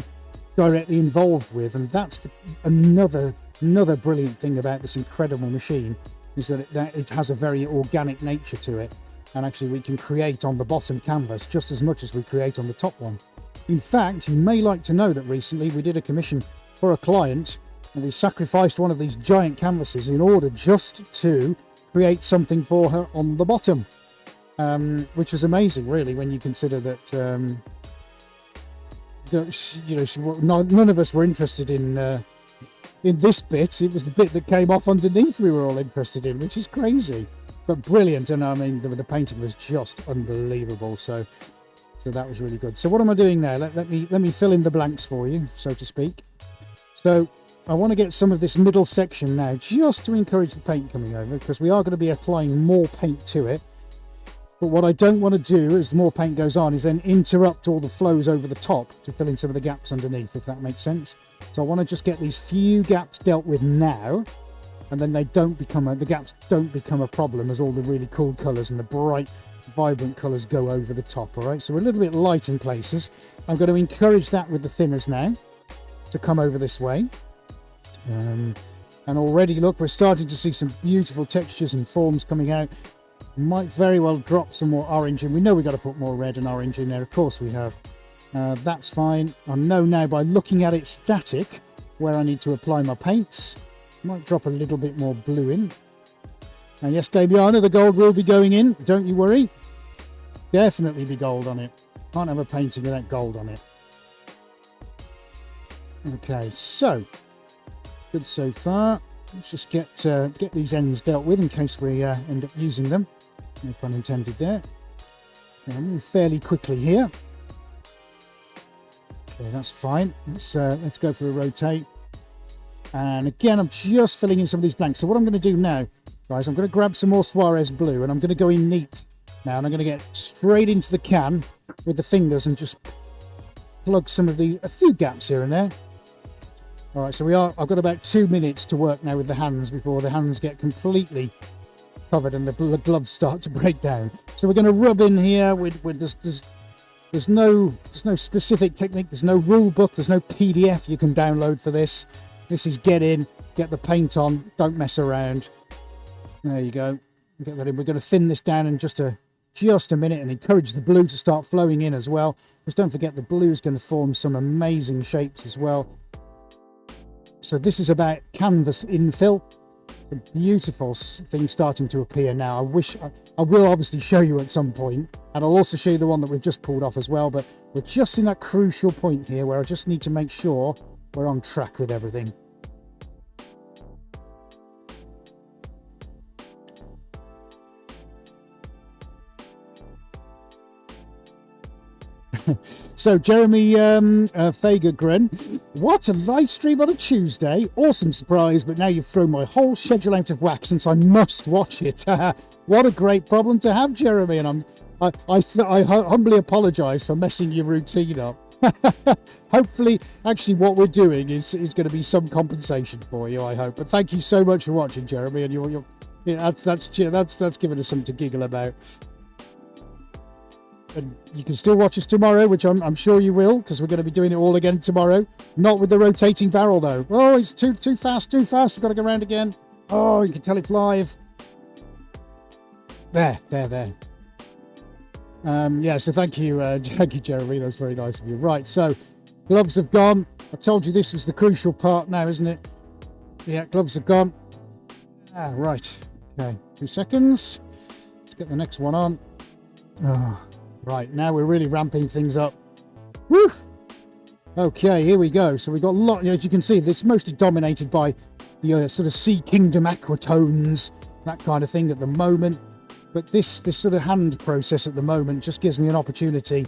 directly involved with. And that's another brilliant thing about this incredible machine, is that it has a very organic nature to it. And actually we can create on the bottom canvas just as much as we create on the top one. In fact, you may like to know that recently we did a commission for a client and we sacrificed one of these giant canvases in order just to create something for her on the bottom, which is amazing, really, when you consider that, none of us were interested in this bit. It was the bit that came off underneath we were all interested in, which is crazy, but brilliant. And I mean, the painting was just unbelievable. So that was really good. So what am I doing now? Let me fill in the blanks for you, so to speak. So I want to get some of this middle section now, just to encourage the paint coming over, because we are going to be applying more paint to it. But what I don't want to do as more paint goes on is then interrupt all the flows over the top to fill in some of the gaps underneath, if that makes sense. So I want to just get these few gaps dealt with now, and then the gaps don't become a problem as all the really cool colours and the bright, vibrant colours go over the top. All right, so we're a little bit light in places. I'm going to encourage that with the thinners now to come over this way. And already, look, we're starting to see some beautiful textures and forms coming out. Might very well drop some more orange in. We know we've got to put more red and orange in there. Of course we have. That's fine. I know now by looking at it static where I need to apply my paints. Might drop a little bit more blue in. And yes, Dabiana, the gold will be going in. Don't you worry. Definitely be gold on it. Can't have a painting without gold on it. Okay, so good so far. Let's just get these ends dealt with in case we end up using them. No pun intended there. So I'll move fairly quickly here. Okay, that's fine. Let's go for a rotate. And again, I'm just filling in some of these blanks. So what I'm going to do now, guys, I'm going to grab some more Suarez blue, and I'm going to go in neat now, and I'm going to get straight into the can with the fingers and just plug a few gaps here and there. All right, so I've got about 2 minutes to work now with the hands before the hands get completely covered and the gloves start to break down. So we're going to rub in here with there's no specific technique, there's no rule book, there's no PDF you can download for this. This is get in, get the paint on, don't mess around. There you go. Get that in. We're going to thin this down in just a minute and encourage the blue to start flowing in as well. Just don't forget the blue is going to form some amazing shapes as well. So this is about canvas infill. A beautiful thing starting to appear now. I will obviously show you at some point, and I'll also show you the one that we've just pulled off as well, but we're just in that crucial point here where I just need to make sure we're on track with everything. So Jeremy Fagergren, what a live stream on a Tuesday. Awesome surprise, but now you've thrown my whole schedule out of whack since I must watch it. What a great problem to have, Jeremy, and I humbly apologize for messing your routine up. Hopefully, actually what we're doing is going to be some compensation for you, I hope. But thank you so much for watching, Jeremy, and that's given us something to giggle about. And you can still watch us tomorrow, which I'm sure you will, because we're going to be doing it all again tomorrow. Not with the rotating barrel, though. Oh, it's too fast. I've got to go around again. Oh, you can tell it's live. There. Yeah, so thank you, Jeremy. That's very nice of you. Right, so gloves have gone. I told you this was the crucial part now, isn't it? Yeah, gloves have gone. Right. Okay, 2 seconds. Let's get the next one on. Oh. Right, now we're really ramping things up. Woo! Okay, here we go. So we've got a lot, as you can see, it's mostly dominated by the sort of Sea Kingdom aquatones, that kind of thing at the moment. But this sort of hand process at the moment just gives me an opportunity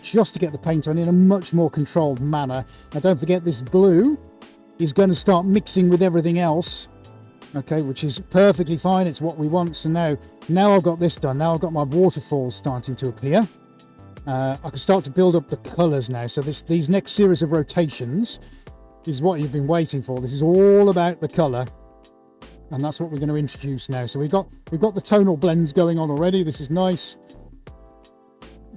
just to get the paint on in a much more controlled manner. Now, don't forget this blue is going to start mixing with everything else. Okay, which is perfectly fine. It's what we want. So now I've got this done. Now I've got my waterfalls starting to appear. I can start to build up the colours now. So these next series of rotations is what you've been waiting for. This is all about the colour, and that's what we're going to introduce now. So we've got the tonal blends going on already. This is nice.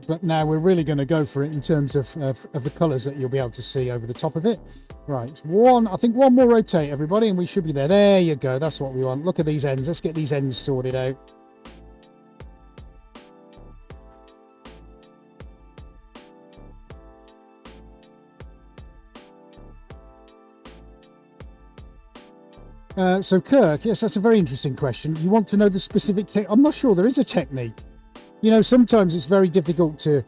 But now we're really going to go for it in terms of the colours that you'll be able to see over the top of it. Right, I think one more rotate, everybody, and we should be there. There you go. That's what we want. Look at these ends. Let's get these ends sorted out. So Kirk, yes, that's a very interesting question. You want to know the specific I'm not sure there is a technique. You know, sometimes it's very difficult to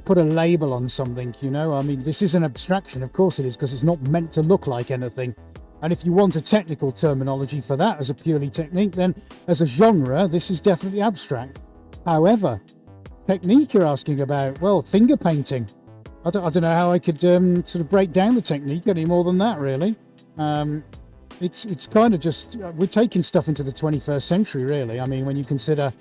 put a label on something, you know. I mean, this is an abstraction, of course it is, because it's not meant to look like anything. And if you want a technical terminology for that as a purely technique, then as a genre, this is definitely abstract. However, technique you're asking about, well, finger painting. I don't know how I could sort of break down the technique any more than that, really. It's kind of just, we're taking stuff into the 21st century, really. I mean, when you consider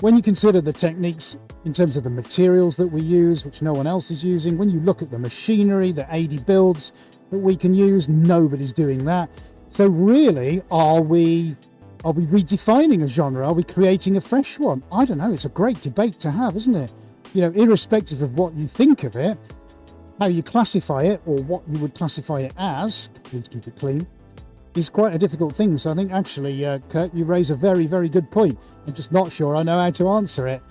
the techniques in terms of the materials that we use, which no one else is using, when you look at the machinery, the 80 builds that we can use, nobody's doing that. So really, are we redefining a genre? Are we creating a fresh one? I don't know. It's a great debate to have, isn't it? You know, irrespective of what you think of it, how you classify it, or what you would classify it as, please keep it clean, is quite a difficult thing. So I think actually, Kurt, you raise a very, very good point. I'm just not sure I know how to answer it.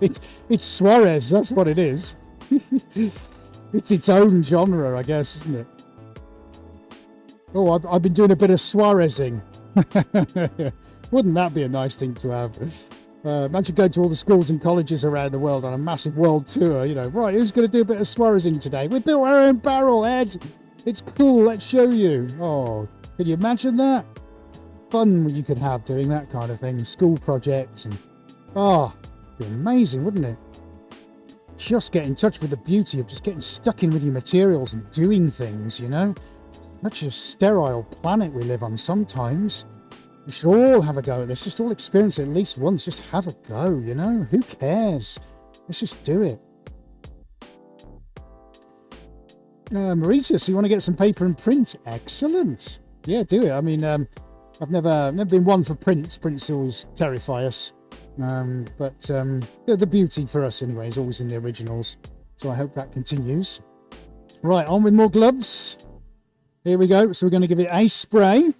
It's Suarez, that's what it is. It's its own genre, I guess, isn't it? Oh, I've been doing a bit of Suarezing. Wouldn't that be a nice thing to have? Imagine going to all the schools and colleges around the world on a massive world tour, you know. Right, who's going to do a bit of Suarezing today? We built our own barrel, Ed. It's cool, let's show you. Oh, can you imagine that? Fun you could have doing that kind of thing. School projects and... Oh, it'd be amazing, wouldn't it? Just get in touch with the beauty of just getting stuck in with your materials and doing things, you know? Such a sterile planet we live on sometimes. We should all have a go at this. Just all experience it at least once. Just have a go, you know? Who cares? Let's just do it. Mauricio, so you want to get some paper and print? Excellent. Yeah, do it. I mean, I've never been one for prints. Prints always terrify us. But the beauty for us anyway is always in the originals. So I hope that continues. Right, on with more gloves. Here we go. So we're going to give it a spray.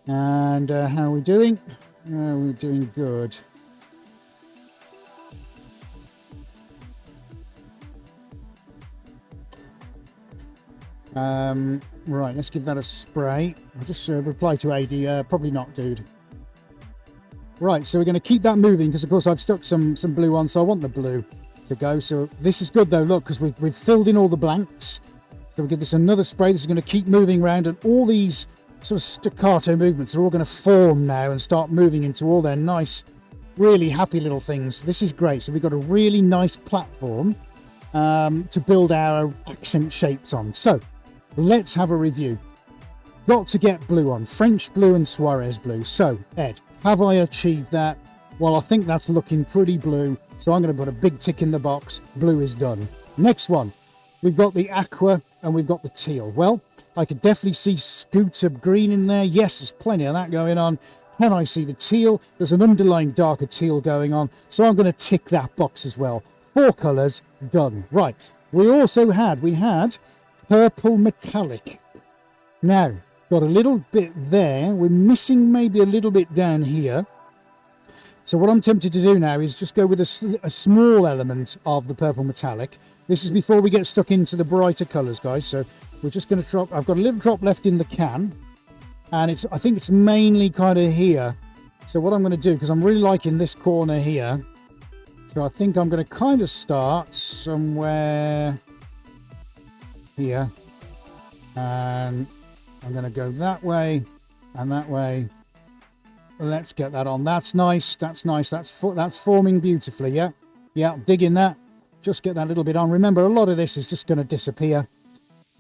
And how are we doing? We're doing good. Right, let's give that a spray. I'll just reply to AD. Probably not, dude. Right, so we're going to keep that moving because, of course, I've stuck some blue on, so I want the blue to go. So this is good, though, look, because we've filled in all the blanks. So we'll give this another spray. This is going to keep moving around, and all these sort of staccato movements are all going to form now and start moving into all their nice, really happy little things. This is great. So we've got a really nice platform to build our accent shapes on. So let's have a review. Got to get blue on. French blue and Suarez blue. So, Ed, have I achieved that? Well, I think that's looking pretty blue. So I'm going to put a big tick in the box. Blue is done. Next one. We've got the aqua and we've got the teal. Well, I could definitely see scooter green in there. Yes, there's plenty of that going on. Can I see the teal? There's an underlying darker teal going on. So I'm going to tick that box as well. 4 colours, done. Right. We had purple metallic. Now, got a little bit there. We're missing maybe a little bit down here. So what I'm tempted to do now is just go with a small element of the purple metallic. This is before we get stuck into the brighter colours, guys. So we're just going to drop. I've got a little drop left in the can. And I think it's mainly kind of here. So what I'm going to do, because I'm really liking this corner here. So I think I'm going to kind of start somewhere here. And I'm going to go that way and that way. Let's get that on. That's nice. That's nice. That's forming beautifully. Yeah. Yeah. Dig in that. Just get that little bit on. Remember, a lot of this is just going to disappear.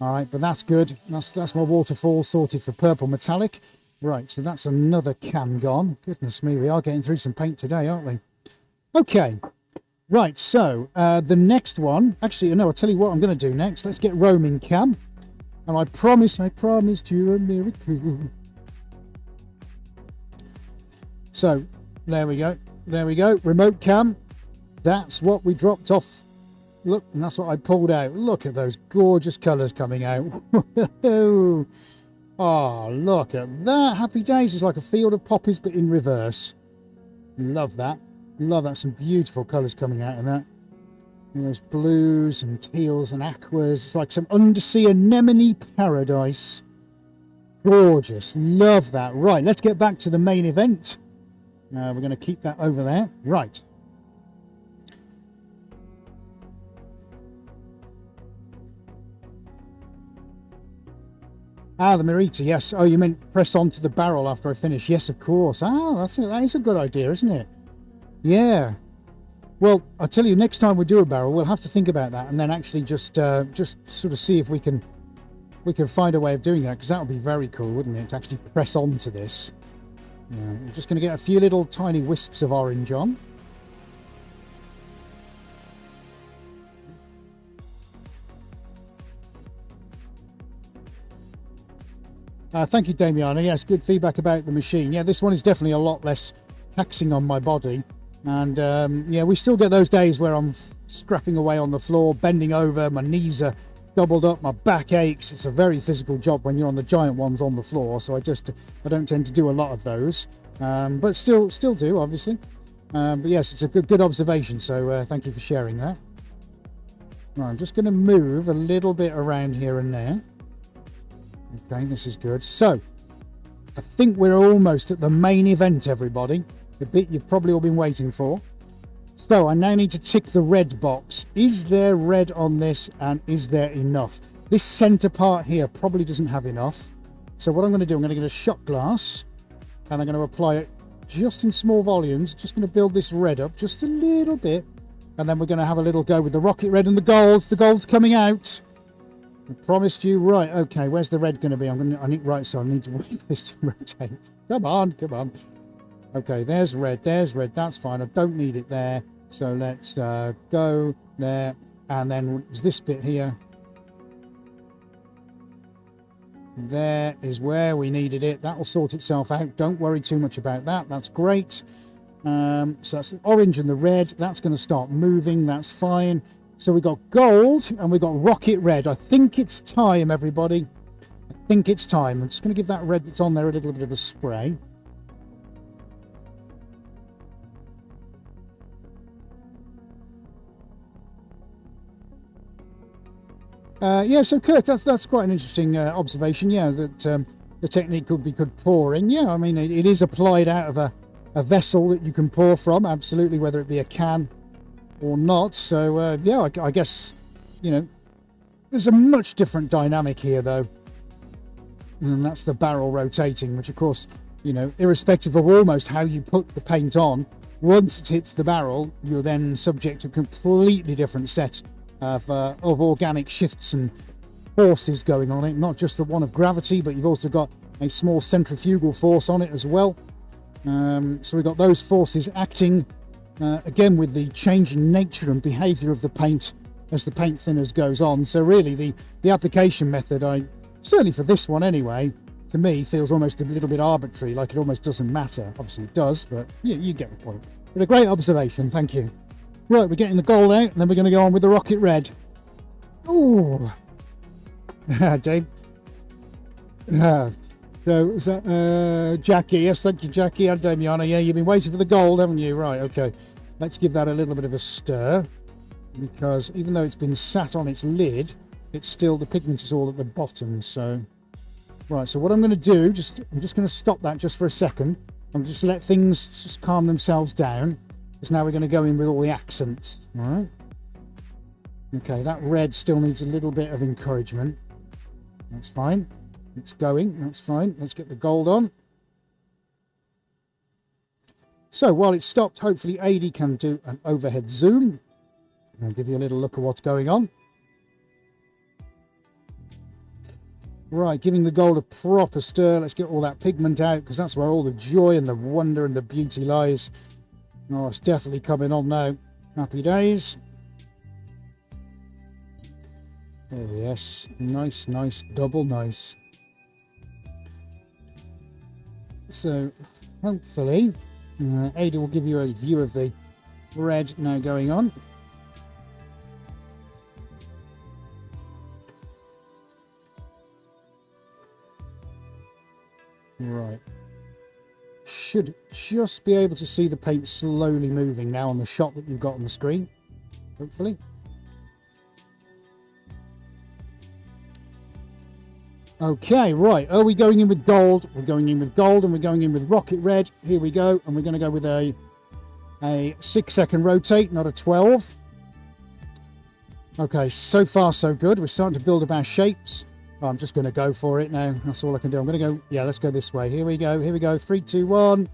All right. But that's good. That's my waterfall sorted for purple metallic. Right. So that's another can gone. Goodness me. We are getting through some paint today, aren't we? Okay. Right. So the next one. Actually, no, I'll tell you what I'm going to do next. Let's get roaming cam. And I promised you a miracle. So, there we go. There we go. Remote cam. That's what we dropped off. Look, and that's what I pulled out. Look at those gorgeous colours coming out. Oh, look at that. Happy days. It's like a field of poppies, but in reverse. Love that. Love that. Some beautiful colours coming out in that. And there's blues and teals and aquas. It's like some undersea anemone paradise. Gorgeous. Love that. Right, let's get back to the main event. We're going to keep that over there. Right. Ah, the Marita, yes. Oh, you meant press onto the barrel after I finish. Yes, of course. Ah, that is a good idea, isn't it? Yeah. Well, I'll tell you, next time we do a barrel, we'll have to think about that and then actually just sort of see if we can find a way of doing that, because that would be very cool, wouldn't it, to actually press onto this. Yeah, we're just going to get a few little tiny wisps of orange on. Thank you, Damiana. Yes, good feedback about the machine. Yeah, this one is definitely a lot less taxing on my body. And yeah, we still get those days where I'm scrapping away on the floor, bending over, my knees are doubled up, my back aches. It's a very physical job when you're on the giant ones on the floor. So I don't tend to do a lot of those, but still do, obviously. But yes, it's a good observation. So thank you for sharing that. Right, I'm just going to move a little bit around here and there. Okay, this is good. So I think we're almost at the main event, everybody. The bit you've probably all been waiting for. So I now need to tick the red box. Is there red on this, and is there enough? This center part here probably doesn't have enough. So what I'm going to do, I'm going to get a shot glass and I'm going to apply it just in small volumes. Just going to build this red up just a little bit, and then we're going to have a little go with the rocket red and the gold. The gold's coming out. I promised you. Right, okay, where's the red going to be? Right, so I need to wait this to rotate. Come on. Okay, there's red, that's fine. I don't need it there. So let's go there, and then there's this bit here. There is where we needed it. That will sort itself out. Don't worry too much about that. That's great. So that's the orange and the red. That's going to start moving. That's fine. So we got gold and we got rocket red. I think it's time, everybody. I think it's time. I'm just going to give that red that's on there a little bit of a spray. Yeah, so Kirk, that's quite an interesting observation. Yeah, that the technique could be good pouring. Yeah, I mean, it is applied out of a vessel that you can pour from, absolutely, whether it be a can or not. So yeah, I guess, you know, there's a much different dynamic here though, and that's the barrel rotating, which of course, you know, irrespective of almost how you put the paint on, once it hits the barrel, you're then subject to a completely different set of organic shifts and forces going on it. Not just the one of gravity, but you've also got a small centrifugal force on it as well. So we've got those forces acting again with the changing nature and behavior of the paint as the paint thinners goes on. So really the application method, certainly for this one anyway, to me feels almost a little bit arbitrary, like it almost doesn't matter. Obviously it does, but you get the point. But a great observation, thank you. Right, we're getting the gold out, and then we're going to go on with the rocket red. Oh, Dave. So is that Jackie? Yes, thank you, Jackie and Damiana. Yeah, you've been waiting for the gold, haven't you? Right, okay. Let's give that a little bit of a stir, because even though it's been sat on its lid, it's still, the pigment is all at the bottom. So, right. So what I'm going to do, I'm just going to stop that just for a second. I'm just let things just calm themselves down. Because now we're going to go in with all the accents. All right. Okay, that red still needs a little bit of encouragement. That's fine. It's going. That's fine. Let's get the gold on. So while it's stopped, hopefully AD can do an overhead zoom. I'll give you a little look at what's going on. Right, giving the gold a proper stir. Let's get all that pigment out, because that's where all the joy and the wonder and the beauty lies. Oh, it's definitely coming on now. Happy days. Oh yes, nice, double nice. So hopefully Ada will give you a view of the red now going on. Right. Should just be able to see the paint slowly moving now on the shot that you've got on the screen, hopefully. Okay, right. Are we going in with gold? We're going in with gold, and we're going in with rocket red. Here we go. And we're going to go with a 6-second rotate, not a 12. Okay, so far so good. We're starting to build up our shapes. Oh, I'm just going to go for it now. That's all I can do. I'm going to go. Yeah, let's go this way. Here we go. Here we go. 3, 2, 1.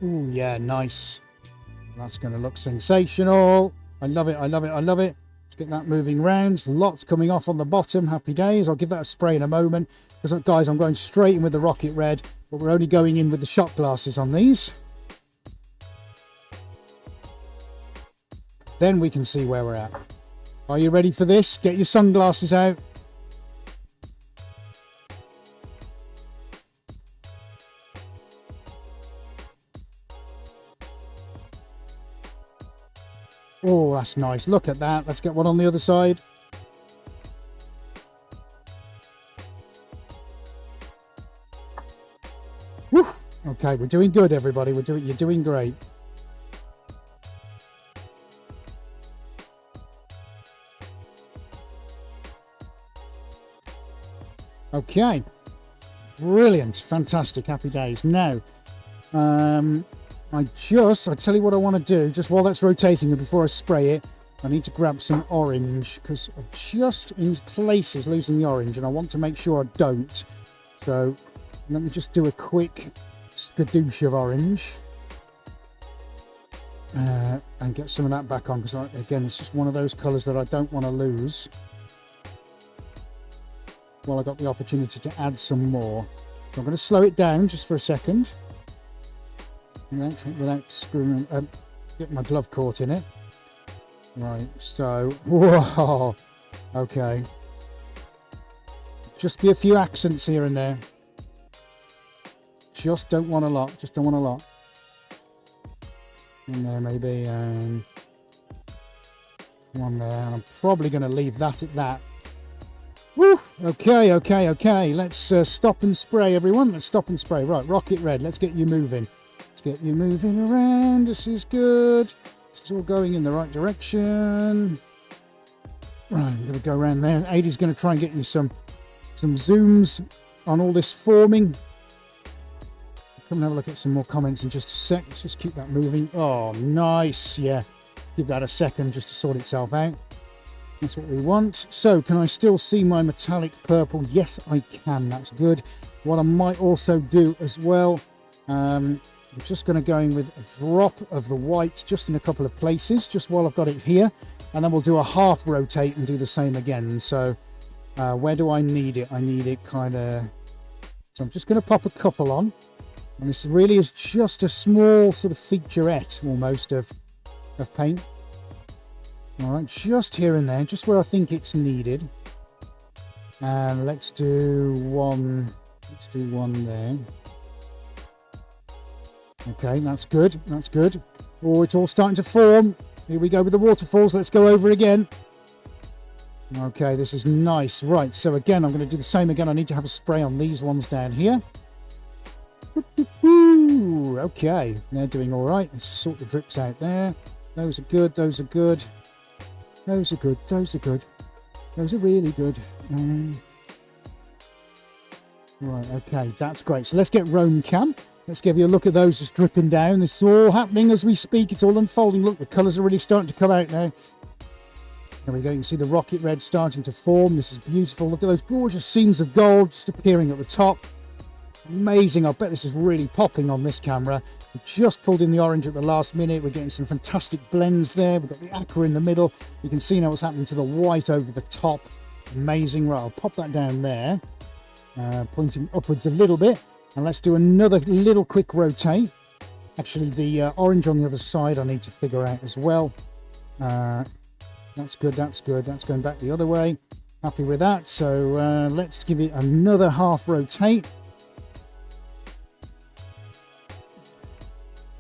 Ooh, yeah, nice. That's going to look sensational. I love it. I love it. I love it. Let's get that moving round. Lots coming off on the bottom. Happy days. I'll give that a spray in a moment. Because, guys, I'm going straight in with the rocket red. But we're only going in with the shot glasses on these. Then we can see where we're at. Are you ready for this? Get your sunglasses out. Oh, that's nice. Look at that. Let's get one on the other side. Whew. Okay, we're doing good, everybody. You're doing great. Okay. Brilliant. Fantastic. Happy days. Now, I tell you what I want to do, just while that's rotating and before I spray it, I need to grab some orange because I'm just in places losing the orange and I want to make sure I don't. So let me just do a quick skadoosh of orange and get some of that back on because, again, it's just one of those colours that I don't want to lose. Well, I got the opportunity to add some more. So I'm going to slow it down just for a second. Without screwing, get my glove caught in it. Right, so, whoa, okay. Just be a few accents here and there. Just don't want a lot, just don't want a lot. And there maybe, one there, and I'm probably going to leave that at that. Woo! Okay, let's stop and spray, everyone. Let's stop and spray. Right, rocket red, let's get you moving. Let's get you moving around. This is good. This is all going in the right direction. Right, I'm going to go around there. Adie's going to try and get you some zooms on all this forming. Come and have a look at some more comments in just a sec. Let's just keep that moving. Oh, nice. Yeah, give that a second just to sort itself out. That's what we want. So, can I still see my metallic purple? Yes, I can. That's good. What I might also do as well, I'm just going to go in with a drop of the white just in a couple of places, just while I've got it here. And then we'll do a half rotate and do the same again. So, where do I need it? I need it kind of... So, I'm just going to pop a couple on. And this really is just a small sort of featurette, almost, of paint. All right, just here and there, just where I think it's needed. And let's do one. Let's do one there. Okay, that's good. That's good. Oh, it's all starting to form. Here we go with the waterfalls. Let's go over again. Okay, this is nice. Right, so again, I'm going to do the same again. I need to have a spray on these ones down here. Okay, they're doing all right. Let's sort the drips out there. Those are good. Those are good. Those are good. Those are good. Those are really good. Right, okay, that's great. So let's get Rome Cam. Let's give you a look at those just dripping down. This is all happening as we speak. It's all unfolding. Look, the colours are really starting to come out now. There we go. You can see the rocket red starting to form. This is beautiful. Look at those gorgeous seams of gold just appearing at the top. Amazing. I bet this is really popping on this camera. We just pulled in the orange at the last minute. We're getting some fantastic blends there. We've got the aqua in the middle. You can see now what's happening to the white over the top. Amazing. Right, I'll pop that down there. Pointing upwards a little bit. And let's do another little quick rotate. Actually, the orange on the other side I need to figure out as well. That's good. That's good. That's going back the other way. Happy with that. So let's give it another half rotate.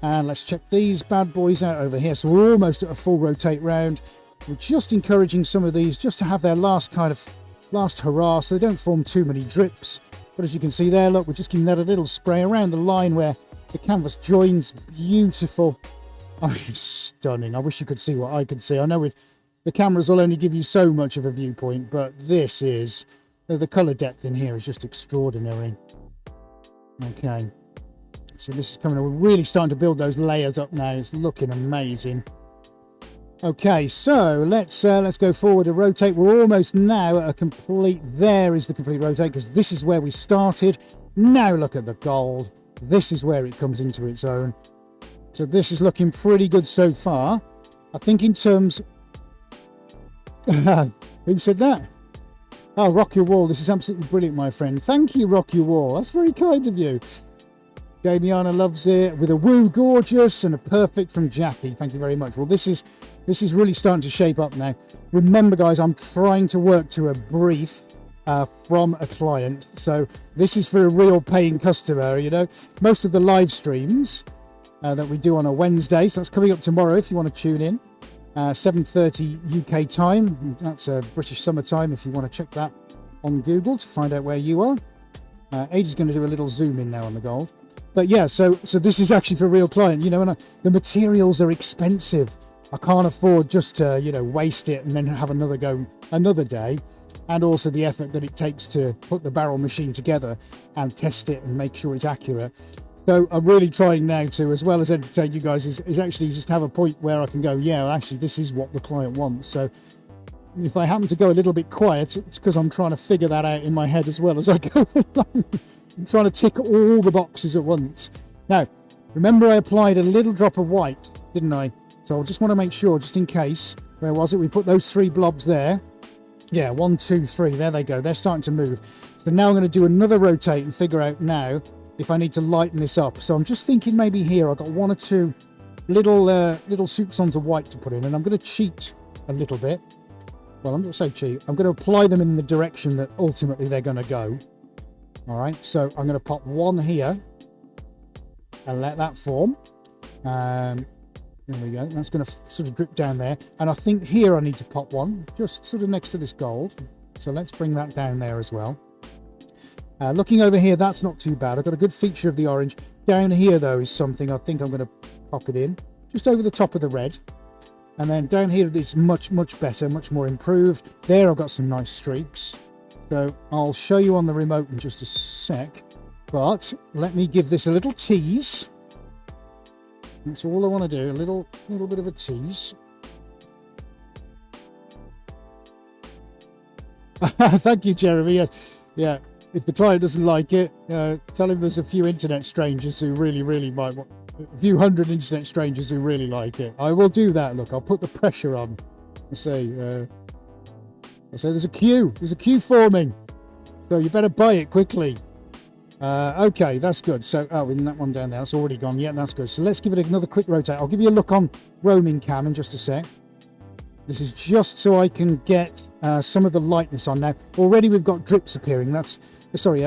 And let's check these bad boys out over here. So we're almost at a full rotate round. We're just encouraging some of these just to have their last hurrah, so they don't form too many drips. But as you can see there, look, we're just giving that a little spray around the line where the canvas joins. Beautiful. Oh, it's stunning. I wish you could see what I could see. I know the cameras will only give you so much of a viewpoint, but this is, the colour depth in here is just extraordinary. Okay, so this is coming, we're really starting to build those layers up now. It's looking amazing. Okay, so let's go forward and rotate. We're almost now at a complete, there is the complete rotate, because this is where we started. Now look at the gold. This is where it comes into its own. So this is looking pretty good so far. I think in terms... Who said that? Oh, Rock Your Wall. This is absolutely brilliant, my friend. Thank you, Rock Your Wall. That's very kind of you. Gamiana loves it. With a woo gorgeous and a perfect from Jackie. Thank you very much. Well, this is really starting to shape up now. Remember, guys, I'm trying to work to a brief from a client. So this is for a real paying customer, you know. Most of the live streams that we do on a Wednesday, so that's coming up tomorrow if you want to tune in. 7:30 UK time. That's British summer time if you want to check that on Google to find out where you are. Age is going to do a little zoom in now on the gold. But yeah, so this is actually for a real client, you know, and the materials are expensive. I can't afford just to, you know, waste it and then have another go another day. And also the effort that it takes to put the barrel machine together and test it and make sure it's accurate. So I'm really trying now to, as well as entertain you guys, is actually just have a point where I can go, yeah, actually, this is what the client wants. So if I happen to go a little bit quiet, it's because I'm trying to figure that out in my head as well as I go along. I'm trying to tick all the boxes at once. Now, remember I applied a little drop of white, didn't I? So I just want to make sure, just in case, where was it? We put those 3 blobs there. Yeah, 1, 2, 3, there they go. They're starting to move. So now I'm going to do another rotate and figure out now if I need to lighten this up. So I'm just thinking maybe here I've got 1 or 2 little soupçons of white to put in, and I'm going to cheat a little bit. Well, I'm going to say cheat. I'm going to apply them in the direction that ultimately they're going to go. All right, so I'm going to pop 1 here and let that form. There we go. That's going to sort of drip down there. And I think here I need to pop 1 just sort of next to this gold. So let's bring that down there as well. Looking over here, that's not too bad. I've got a good feature of the orange. Down here, though, is something I think I'm going to pop it in just over the top of the red. And then down here, it's much, much better, much more improved. There, I've got some nice streaks. So I'll show you on the remote in just a sec. But let me give this a little tease. That's all I want to do, a little bit of a tease. Thank you, Jeremy. Yeah. If the client doesn't like it, tell him there's a few internet strangers who really might want, a few hundred internet strangers who really like it. I will do that. Look, I'll put the pressure on. I say there's a queue forming, so you better buy it quickly. Okay, that's good. So, in that one down there, that's already gone. Yeah, that's good. So let's give it another quick rotate. I'll give you a look on roaming cam in just a sec. This is just so I can get some of the lightness on now. Already we've got drips appearing. That's sorry.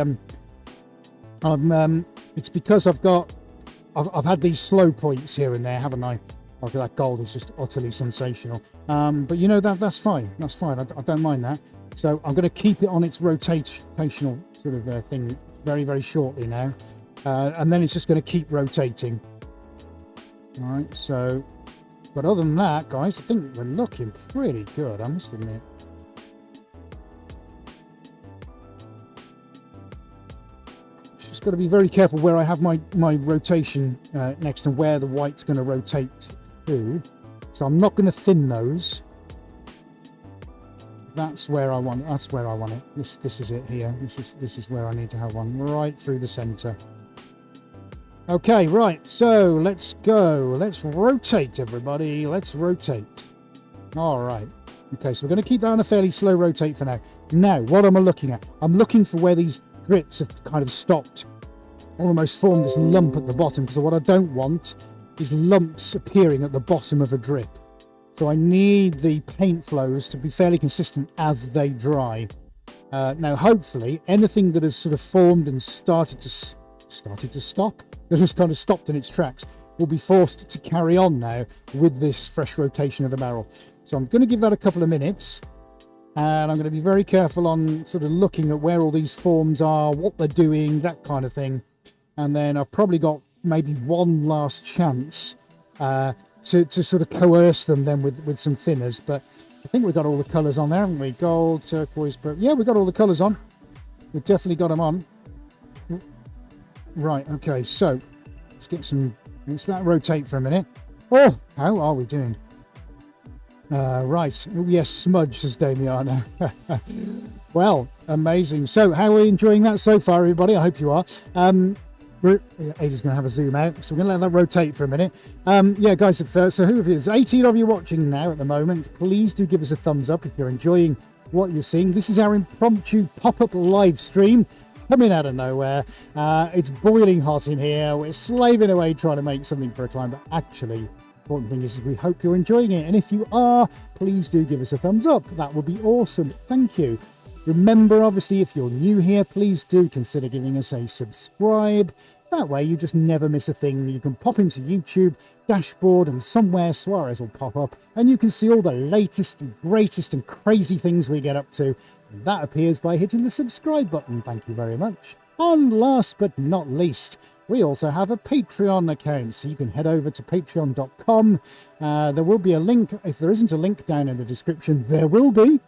It's because I've had these slow points here and there, haven't I? Like that gold is just utterly sensational. But you know that's fine. That's fine. I don't mind that. So I'm going to keep it on its rotational sort of thing very, very shortly now, and then it's just going to keep rotating. All right. So, but other than that, guys, I think we're looking pretty good, I must admit. Just got to be very careful where I have my rotation next and where the white's going to rotate to. So I'm not going to thin those. That's where I want. That's where I want it. This is it here. This is where I need to have one right through the center. Okay, right. So let's go. Let's rotate, everybody. Let's rotate. All right. Okay, so we're going to keep that on a fairly slow rotate for now. Now, what am I looking at? I'm looking for where these drips have kind of stopped, almost formed this lump at the bottom. Because what I don't want is lumps appearing at the bottom of a drip. So I need the paint flows to be fairly consistent as they dry. Now, hopefully, anything that has sort of formed and started to stop, that has kind of stopped in its tracks, will be forced to carry on now with this fresh rotation of the barrel. So I'm going to give that a couple of minutes, and I'm going to be very careful on sort of looking at where all these forms are, what they're doing, that kind of thing. And then I've probably got maybe one last chance to sort of coerce them then with some thinners. But I think we've got all the colours on there, haven't we? Gold, turquoise, yeah, we've got all the colours on. We've definitely got them on. Right, okay, so let's get some, let's that rotate for a minute. Oh, how are we doing? Right, oh, yes, smudge, says Damiana. Well, amazing. So how are we enjoying that so far, everybody? I hope you are. Ada's going to have a zoom out, so we're going to let that rotate for a minute. Yeah, guys, so who of you, there's 18 of you watching now at the moment. Please do give us a thumbs up if you're enjoying what you're seeing. This is our impromptu pop-up live stream coming out of nowhere. It's boiling hot in here. We're slaving away trying to make something for a client, but actually, the important thing is we hope you're enjoying it. And if you are, please do give us a thumbs up. That would be awesome. Thank you. Remember, obviously, if you're new here, please do consider giving us a subscribe. That way you just never miss a thing. You can pop into YouTube dashboard and somewhere Suarez will pop up and you can see all the latest and greatest and crazy things we get up to. And that appears by hitting the subscribe button. Thank you very much. And last but not least, we also have a Patreon account, so you can head over to patreon.com. There will be a link. If there isn't a link down in the description, there will be.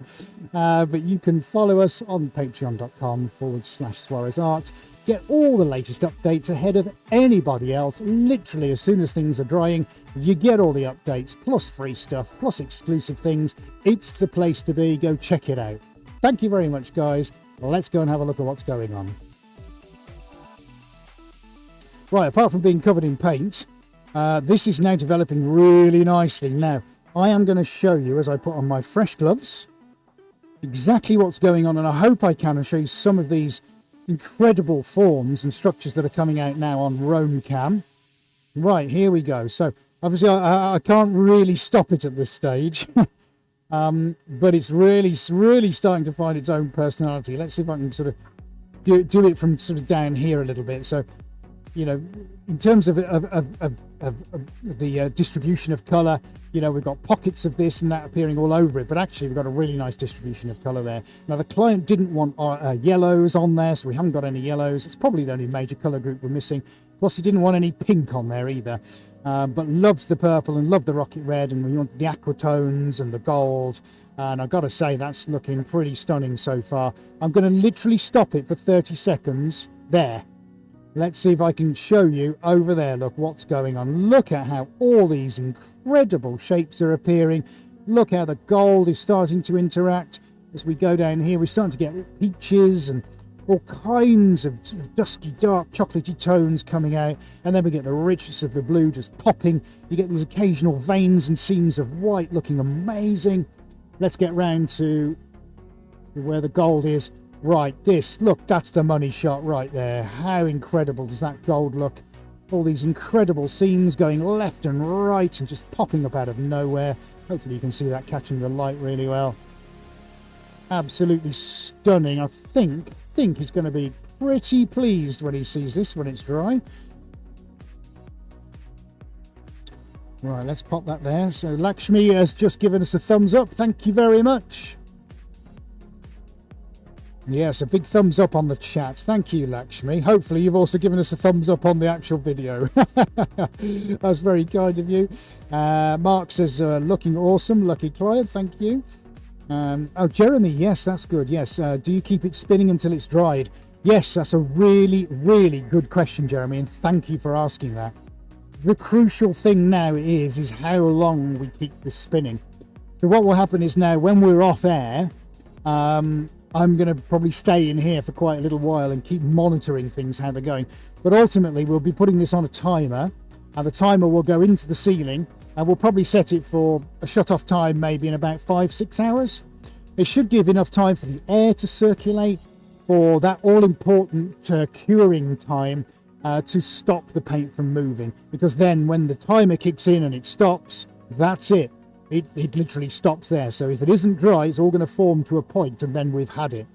But you can follow us on patreon.com/Suarez Art. Get all the latest updates ahead of anybody else. Literally, as soon as things are drying, you get all the updates, plus free stuff, plus exclusive things. It's the place to be. Go check it out. Thank you very much, guys. Let's go and have a look at what's going on. Right, apart from being covered in paint, this is now developing really nicely. Now, I am going to show you, as I put on my fresh gloves, exactly what's going on, and I hope I can and show you some of these incredible forms and structures that are coming out now on Roam Cam. Right, here we go. So, obviously, I can't really stop it at this stage, but it's really starting to find its own personality. Let's see if I can sort of do it from sort of down here a little bit. So, you know, in terms of the distribution of colour, you know, we've got pockets of this and that appearing all over it, but actually we've got a really nice distribution of colour there. Now, the client didn't want yellows on there, so we haven't got any yellows. It's probably the only major colour group we're missing. Plus, he didn't want any pink on there either, but loved the purple and loved the rocket red, and we want the aquatones and the gold. And I've got to say, that's looking pretty stunning so far. I'm going to literally stop it for 30 seconds there. Let's see if I can show you over there. Look what's going on. Look at how all these incredible shapes are appearing. Look how the gold is starting to interact. As we go down here, we're starting to get peaches and all kinds of dusky, dark, chocolatey tones coming out. And then we get the richness of the blue just popping. You get these occasional veins and seams of white looking amazing. Let's get round to where the gold is. Right, look, that's the money shot right there. How incredible does that gold look? All these incredible seams going left and right and just popping up out of nowhere. Hopefully you can see that catching the light really well. Absolutely stunning. I think he's going to be pretty pleased when he sees this when it's dry. Right, let's pop that there. So Lakshmi has just given us a thumbs up. Thank you very much. Yes, a big thumbs up on the chat. Thank you, Lakshmi. Hopefully you've also given us a thumbs up on the actual video. That's very kind of you. Mark says, looking awesome. Lucky client, thank you. Oh, Jeremy, yes, that's good. Yes, do you keep it spinning until it's dried? Yes, that's a really, really good question, Jeremy, and thank you for asking that. The crucial thing now is how long we keep this spinning. So what will happen is now when we're off air, I'm going to probably stay in here for quite a little while and keep monitoring things, how they're going. But ultimately, we'll be putting this on a timer, and the timer will go into the ceiling, and we'll probably set it for a shut-off time maybe in about 5-6 hours. It should give enough time for the air to circulate, for that all-important curing time to stop the paint from moving. Because then when the timer kicks in and it stops, that's it. It literally stops there. So if it isn't dry, it's all going to form to a point and then we've had it.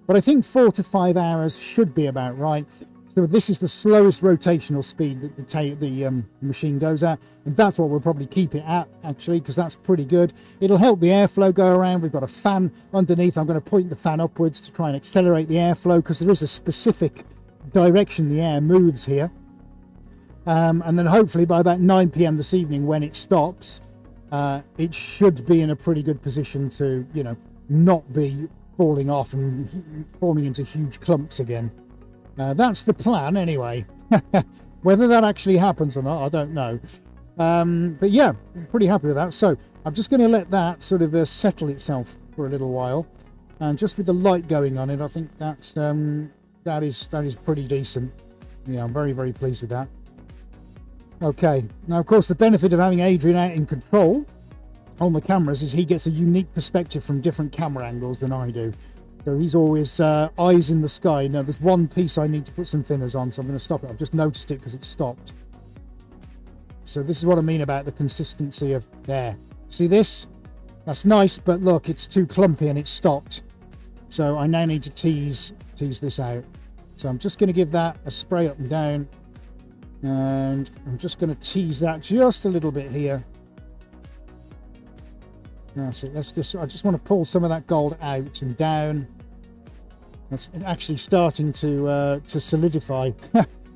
But I think 4 to 5 hours should be about right. So this is the slowest rotational speed that the machine goes at. And that's what we'll probably keep it at, actually, because that's pretty good. It'll help the airflow go around. We've got a fan underneath. I'm going to point the fan upwards to try and accelerate the airflow because there is a specific direction the air moves here. And then hopefully by about 9 p.m. this evening, when it stops, it should be in a pretty good position to, you know, not be falling off and forming into huge clumps again. That's the plan anyway. Whether that actually happens or not, I don't know. But yeah, I'm pretty happy with that. So I'm just going to let that sort of settle itself for a little while. And just with the light going on it, I think that is pretty decent. Yeah, I'm very, very pleased with that. Okay, now of course the benefit of having Adrian out in control on the cameras is he gets a unique perspective from different camera angles than I do. So he's always eyes in the sky. Now there's one piece I need to put some thinners on, so I'm going to stop it. I've just noticed it because it stopped. So this is what I mean about the consistency of there. See this? That's nice, but look, it's too clumpy and it's stopped. So I now need to tease this out. So I'm just going to give that a spray up and down. And I'm just going to tease that just a little bit here. That's it. I just want to pull some of that gold out and down. It's actually starting to solidify,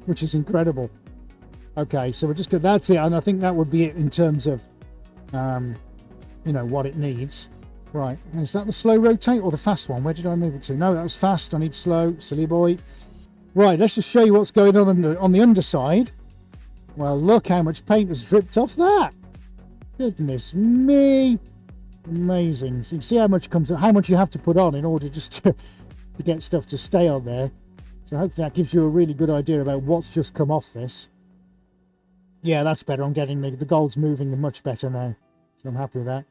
which is incredible. Okay, so we're just good. That's it, and I think that would be it in terms of, you know, what it needs. Right, is that the slow rotate or the fast one? Where did I move it to? No, that was fast. I need slow, silly boy. Right, let's just show you what's going on the underside. Well, look how much paint has dripped off that. Goodness me. Amazing. So you can see how much you have to put on in order just to get stuff to stay on there. So hopefully that gives you a really good idea about what's just come off this. Yeah, that's better. I'm getting the gold's moving much better now. So I'm happy with that.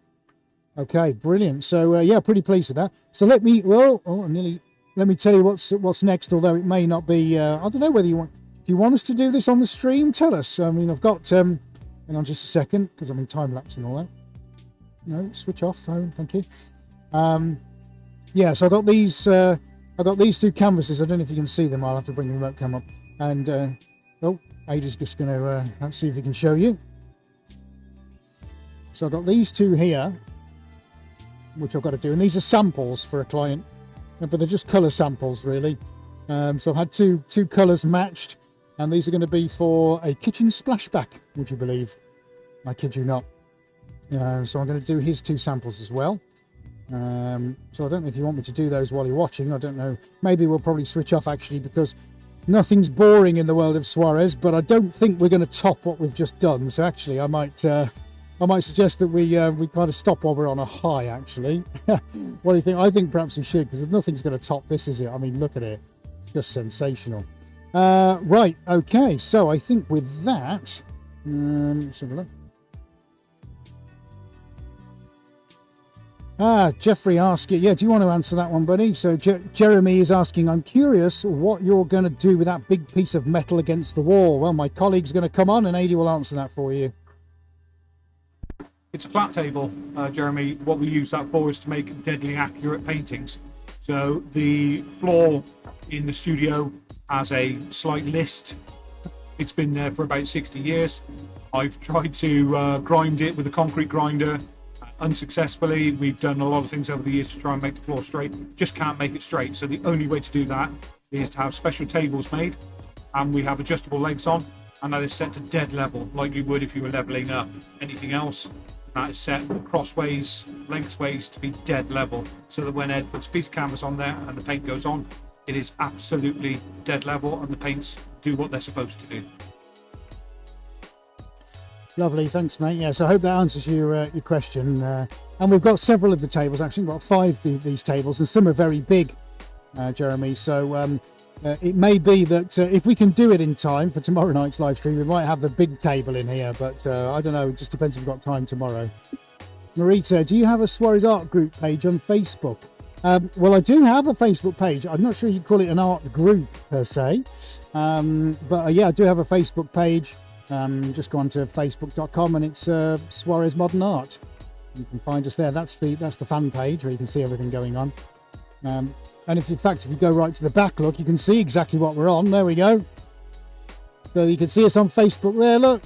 Okay, brilliant. So yeah, pretty pleased with that. So let me tell you what's next, although it may not be, I don't know whether do you want us to do this on the stream? Tell us. I mean, I've got, hang on just a second, because I'm in time lapse and all that. No, switch off phone, thank you. Yeah, so I got these two canvases. I don't know if you can see them. I'll have to bring the remote cam up. And oh, Ada's just going to see if he can show you. So I've got these two here, which I've got to do, and these are samples for a client, but they're just colour samples really. So I've had two colours matched, and these are going to be for a kitchen splashback, would you believe? I kid you not. So I'm going to do his two samples as well. So I don't know if you want me to do those while you're watching. I don't know. Maybe we'll probably switch off actually, because nothing's boring in the world of Suarez, but I don't think we're going to top what we've just done. So actually, I might suggest that we kind of stop while we're on a high. Actually, what do you think? I think perhaps we should, because nothing's going to top this, is it? I mean, look at it, just sensational. Right. Okay. So I think with that, let's have a look. Jeffrey asking, yeah, do you want to answer that one, buddy? So Jeremy is asking, I'm curious what you're going to do with that big piece of metal against the wall. Well, my colleague's going to come on and Adi will answer that for you. It's a flat table, Jeremy. What we use that for is to make deadly accurate paintings. So the floor in the studio has a slight list. It's been there for about 60 years. I've tried to grind it with a concrete grinder. Unsuccessfully. We've done a lot of things over the years to try and make the floor straight. Just can't make it straight. So the only way to do that is to have special tables made, and we have adjustable legs on, and that is set to dead level, like you would if you were leveling up anything else. That is set crossways, lengthways to be dead level, so that when Ed puts a piece of canvas on there and the paint goes on, it is absolutely dead level and the paints do what they're supposed to do. Lovely, thanks, mate. Yeah, so I hope that answers your question. And we've got several of the tables, actually. We've got 5 of these tables, and some are very big, Jeremy. So it may be that if we can do it in time for tomorrow night's live stream, we might have the big table in here. But I don't know, it just depends if we've got time tomorrow. Marita, do you have a Suarez art group page on Facebook? Well, I do have a Facebook page. I'm not sure you'd call it an art group per se. But yeah, I do have a Facebook page. Just go on to facebook.com and it's Suarez Modern Art. You can find us there. That's the fan page where you can see everything going on. And if you go right to the back, look, you can see exactly what we're on. There we go. So you can see us on Facebook there, look.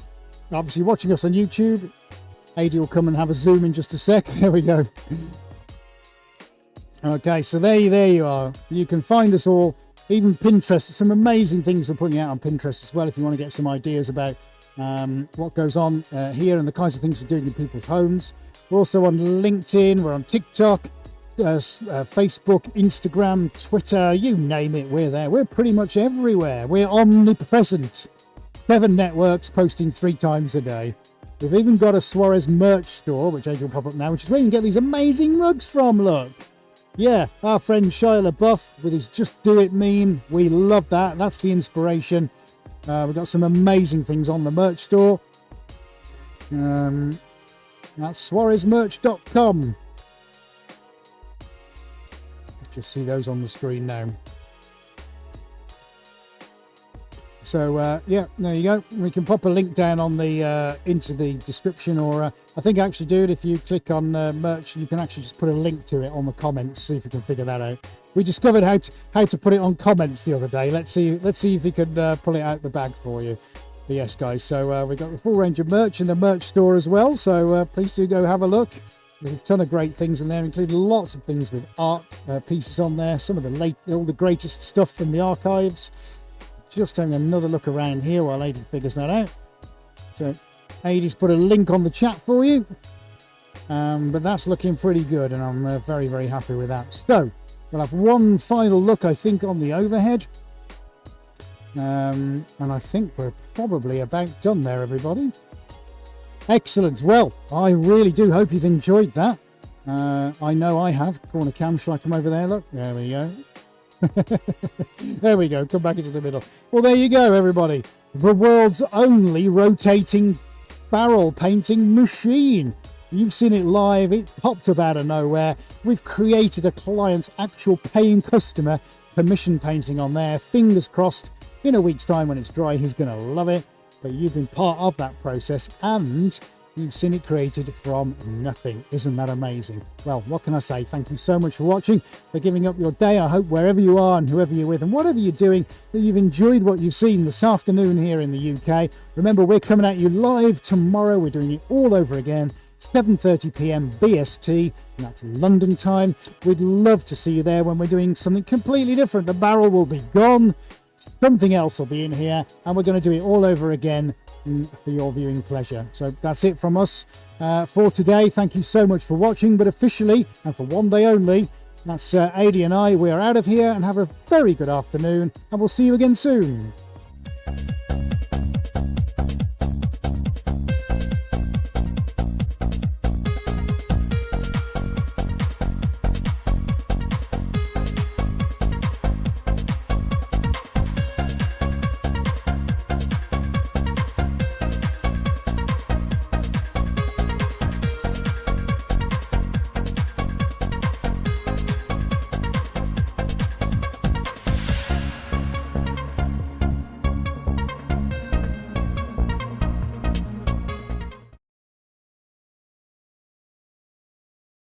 Obviously watching us on YouTube. Adi will come and have a zoom in just a sec. There we go. Okay, so there you are. You can find us all even Pinterest. Some amazing things we're putting out on Pinterest as well if you want to get some ideas about what goes on here and the kinds of things we're doing in people's homes. We're also on LinkedIn, we're on TikTok, Facebook, Instagram, Twitter, you name it, we're there. We're pretty much everywhere. We're omnipresent. 7 networks posting 3 times a day. We've even got a Suarez merch store, which Adrian will pop up now, which is where you can get these amazing mugs from, look. Yeah, our friend Shia LaBeouf with his Just Do It meme. We love that. That's the inspiration. We've got some amazing things on the merch store. That's suarezmerch.com. Just see those on the screen now. So yeah, there you go. We can pop a link down on the into the description, or I think actually do it if you click on merch. You can actually just put a link to it on the comments. See if you can figure that out. We discovered how to put it on comments the other day. Let's see if we can pull it out the bag for you. But yes, guys. So we've got the full range of merch in the merch store as well. So please do go have a look. There's a ton of great things in there, including lots of things with art pieces on there. Some of all the greatest stuff from the archives. Just having another look around here while Aidy figures that out. So Aidy's put a link on the chat for you. But that's looking pretty good, and I'm very, very happy with that. So we'll have one final look, I think, on the overhead. And I think we're probably about done there, everybody. Excellent. Well, I really do hope you've enjoyed that. I know I have. Corner cam, shall I come over there? Look, there we go. There we go. Come back into the middle. Well, there you go, everybody. The world's only rotating barrel painting machine. You've seen it live. It popped up out of nowhere. We've created a client's actual paying customer permission painting on there. Fingers crossed, in a week's time when it's dry, he's going to love it. But you've been part of that process, and you've seen it created from nothing. Isn't that amazing? Well, what can I say? Thank you so much for watching, for giving up your day. I hope wherever you are and whoever you're with and whatever you're doing, that you've enjoyed what you've seen this afternoon here in the UK. Remember, we're coming at you live tomorrow. We're doing it all over again, 7:30 p.m. BST, and that's London time. We'd love to see you there when we're doing something completely different. The barrel will be gone. Something else will be in here, and we're going to do it all over again for your viewing pleasure. So that's it from us for today. Thank you so much for watching, but officially, and for one day only, that's Aidy and I. We are out of here, and have a very good afternoon, and we'll see you again soon.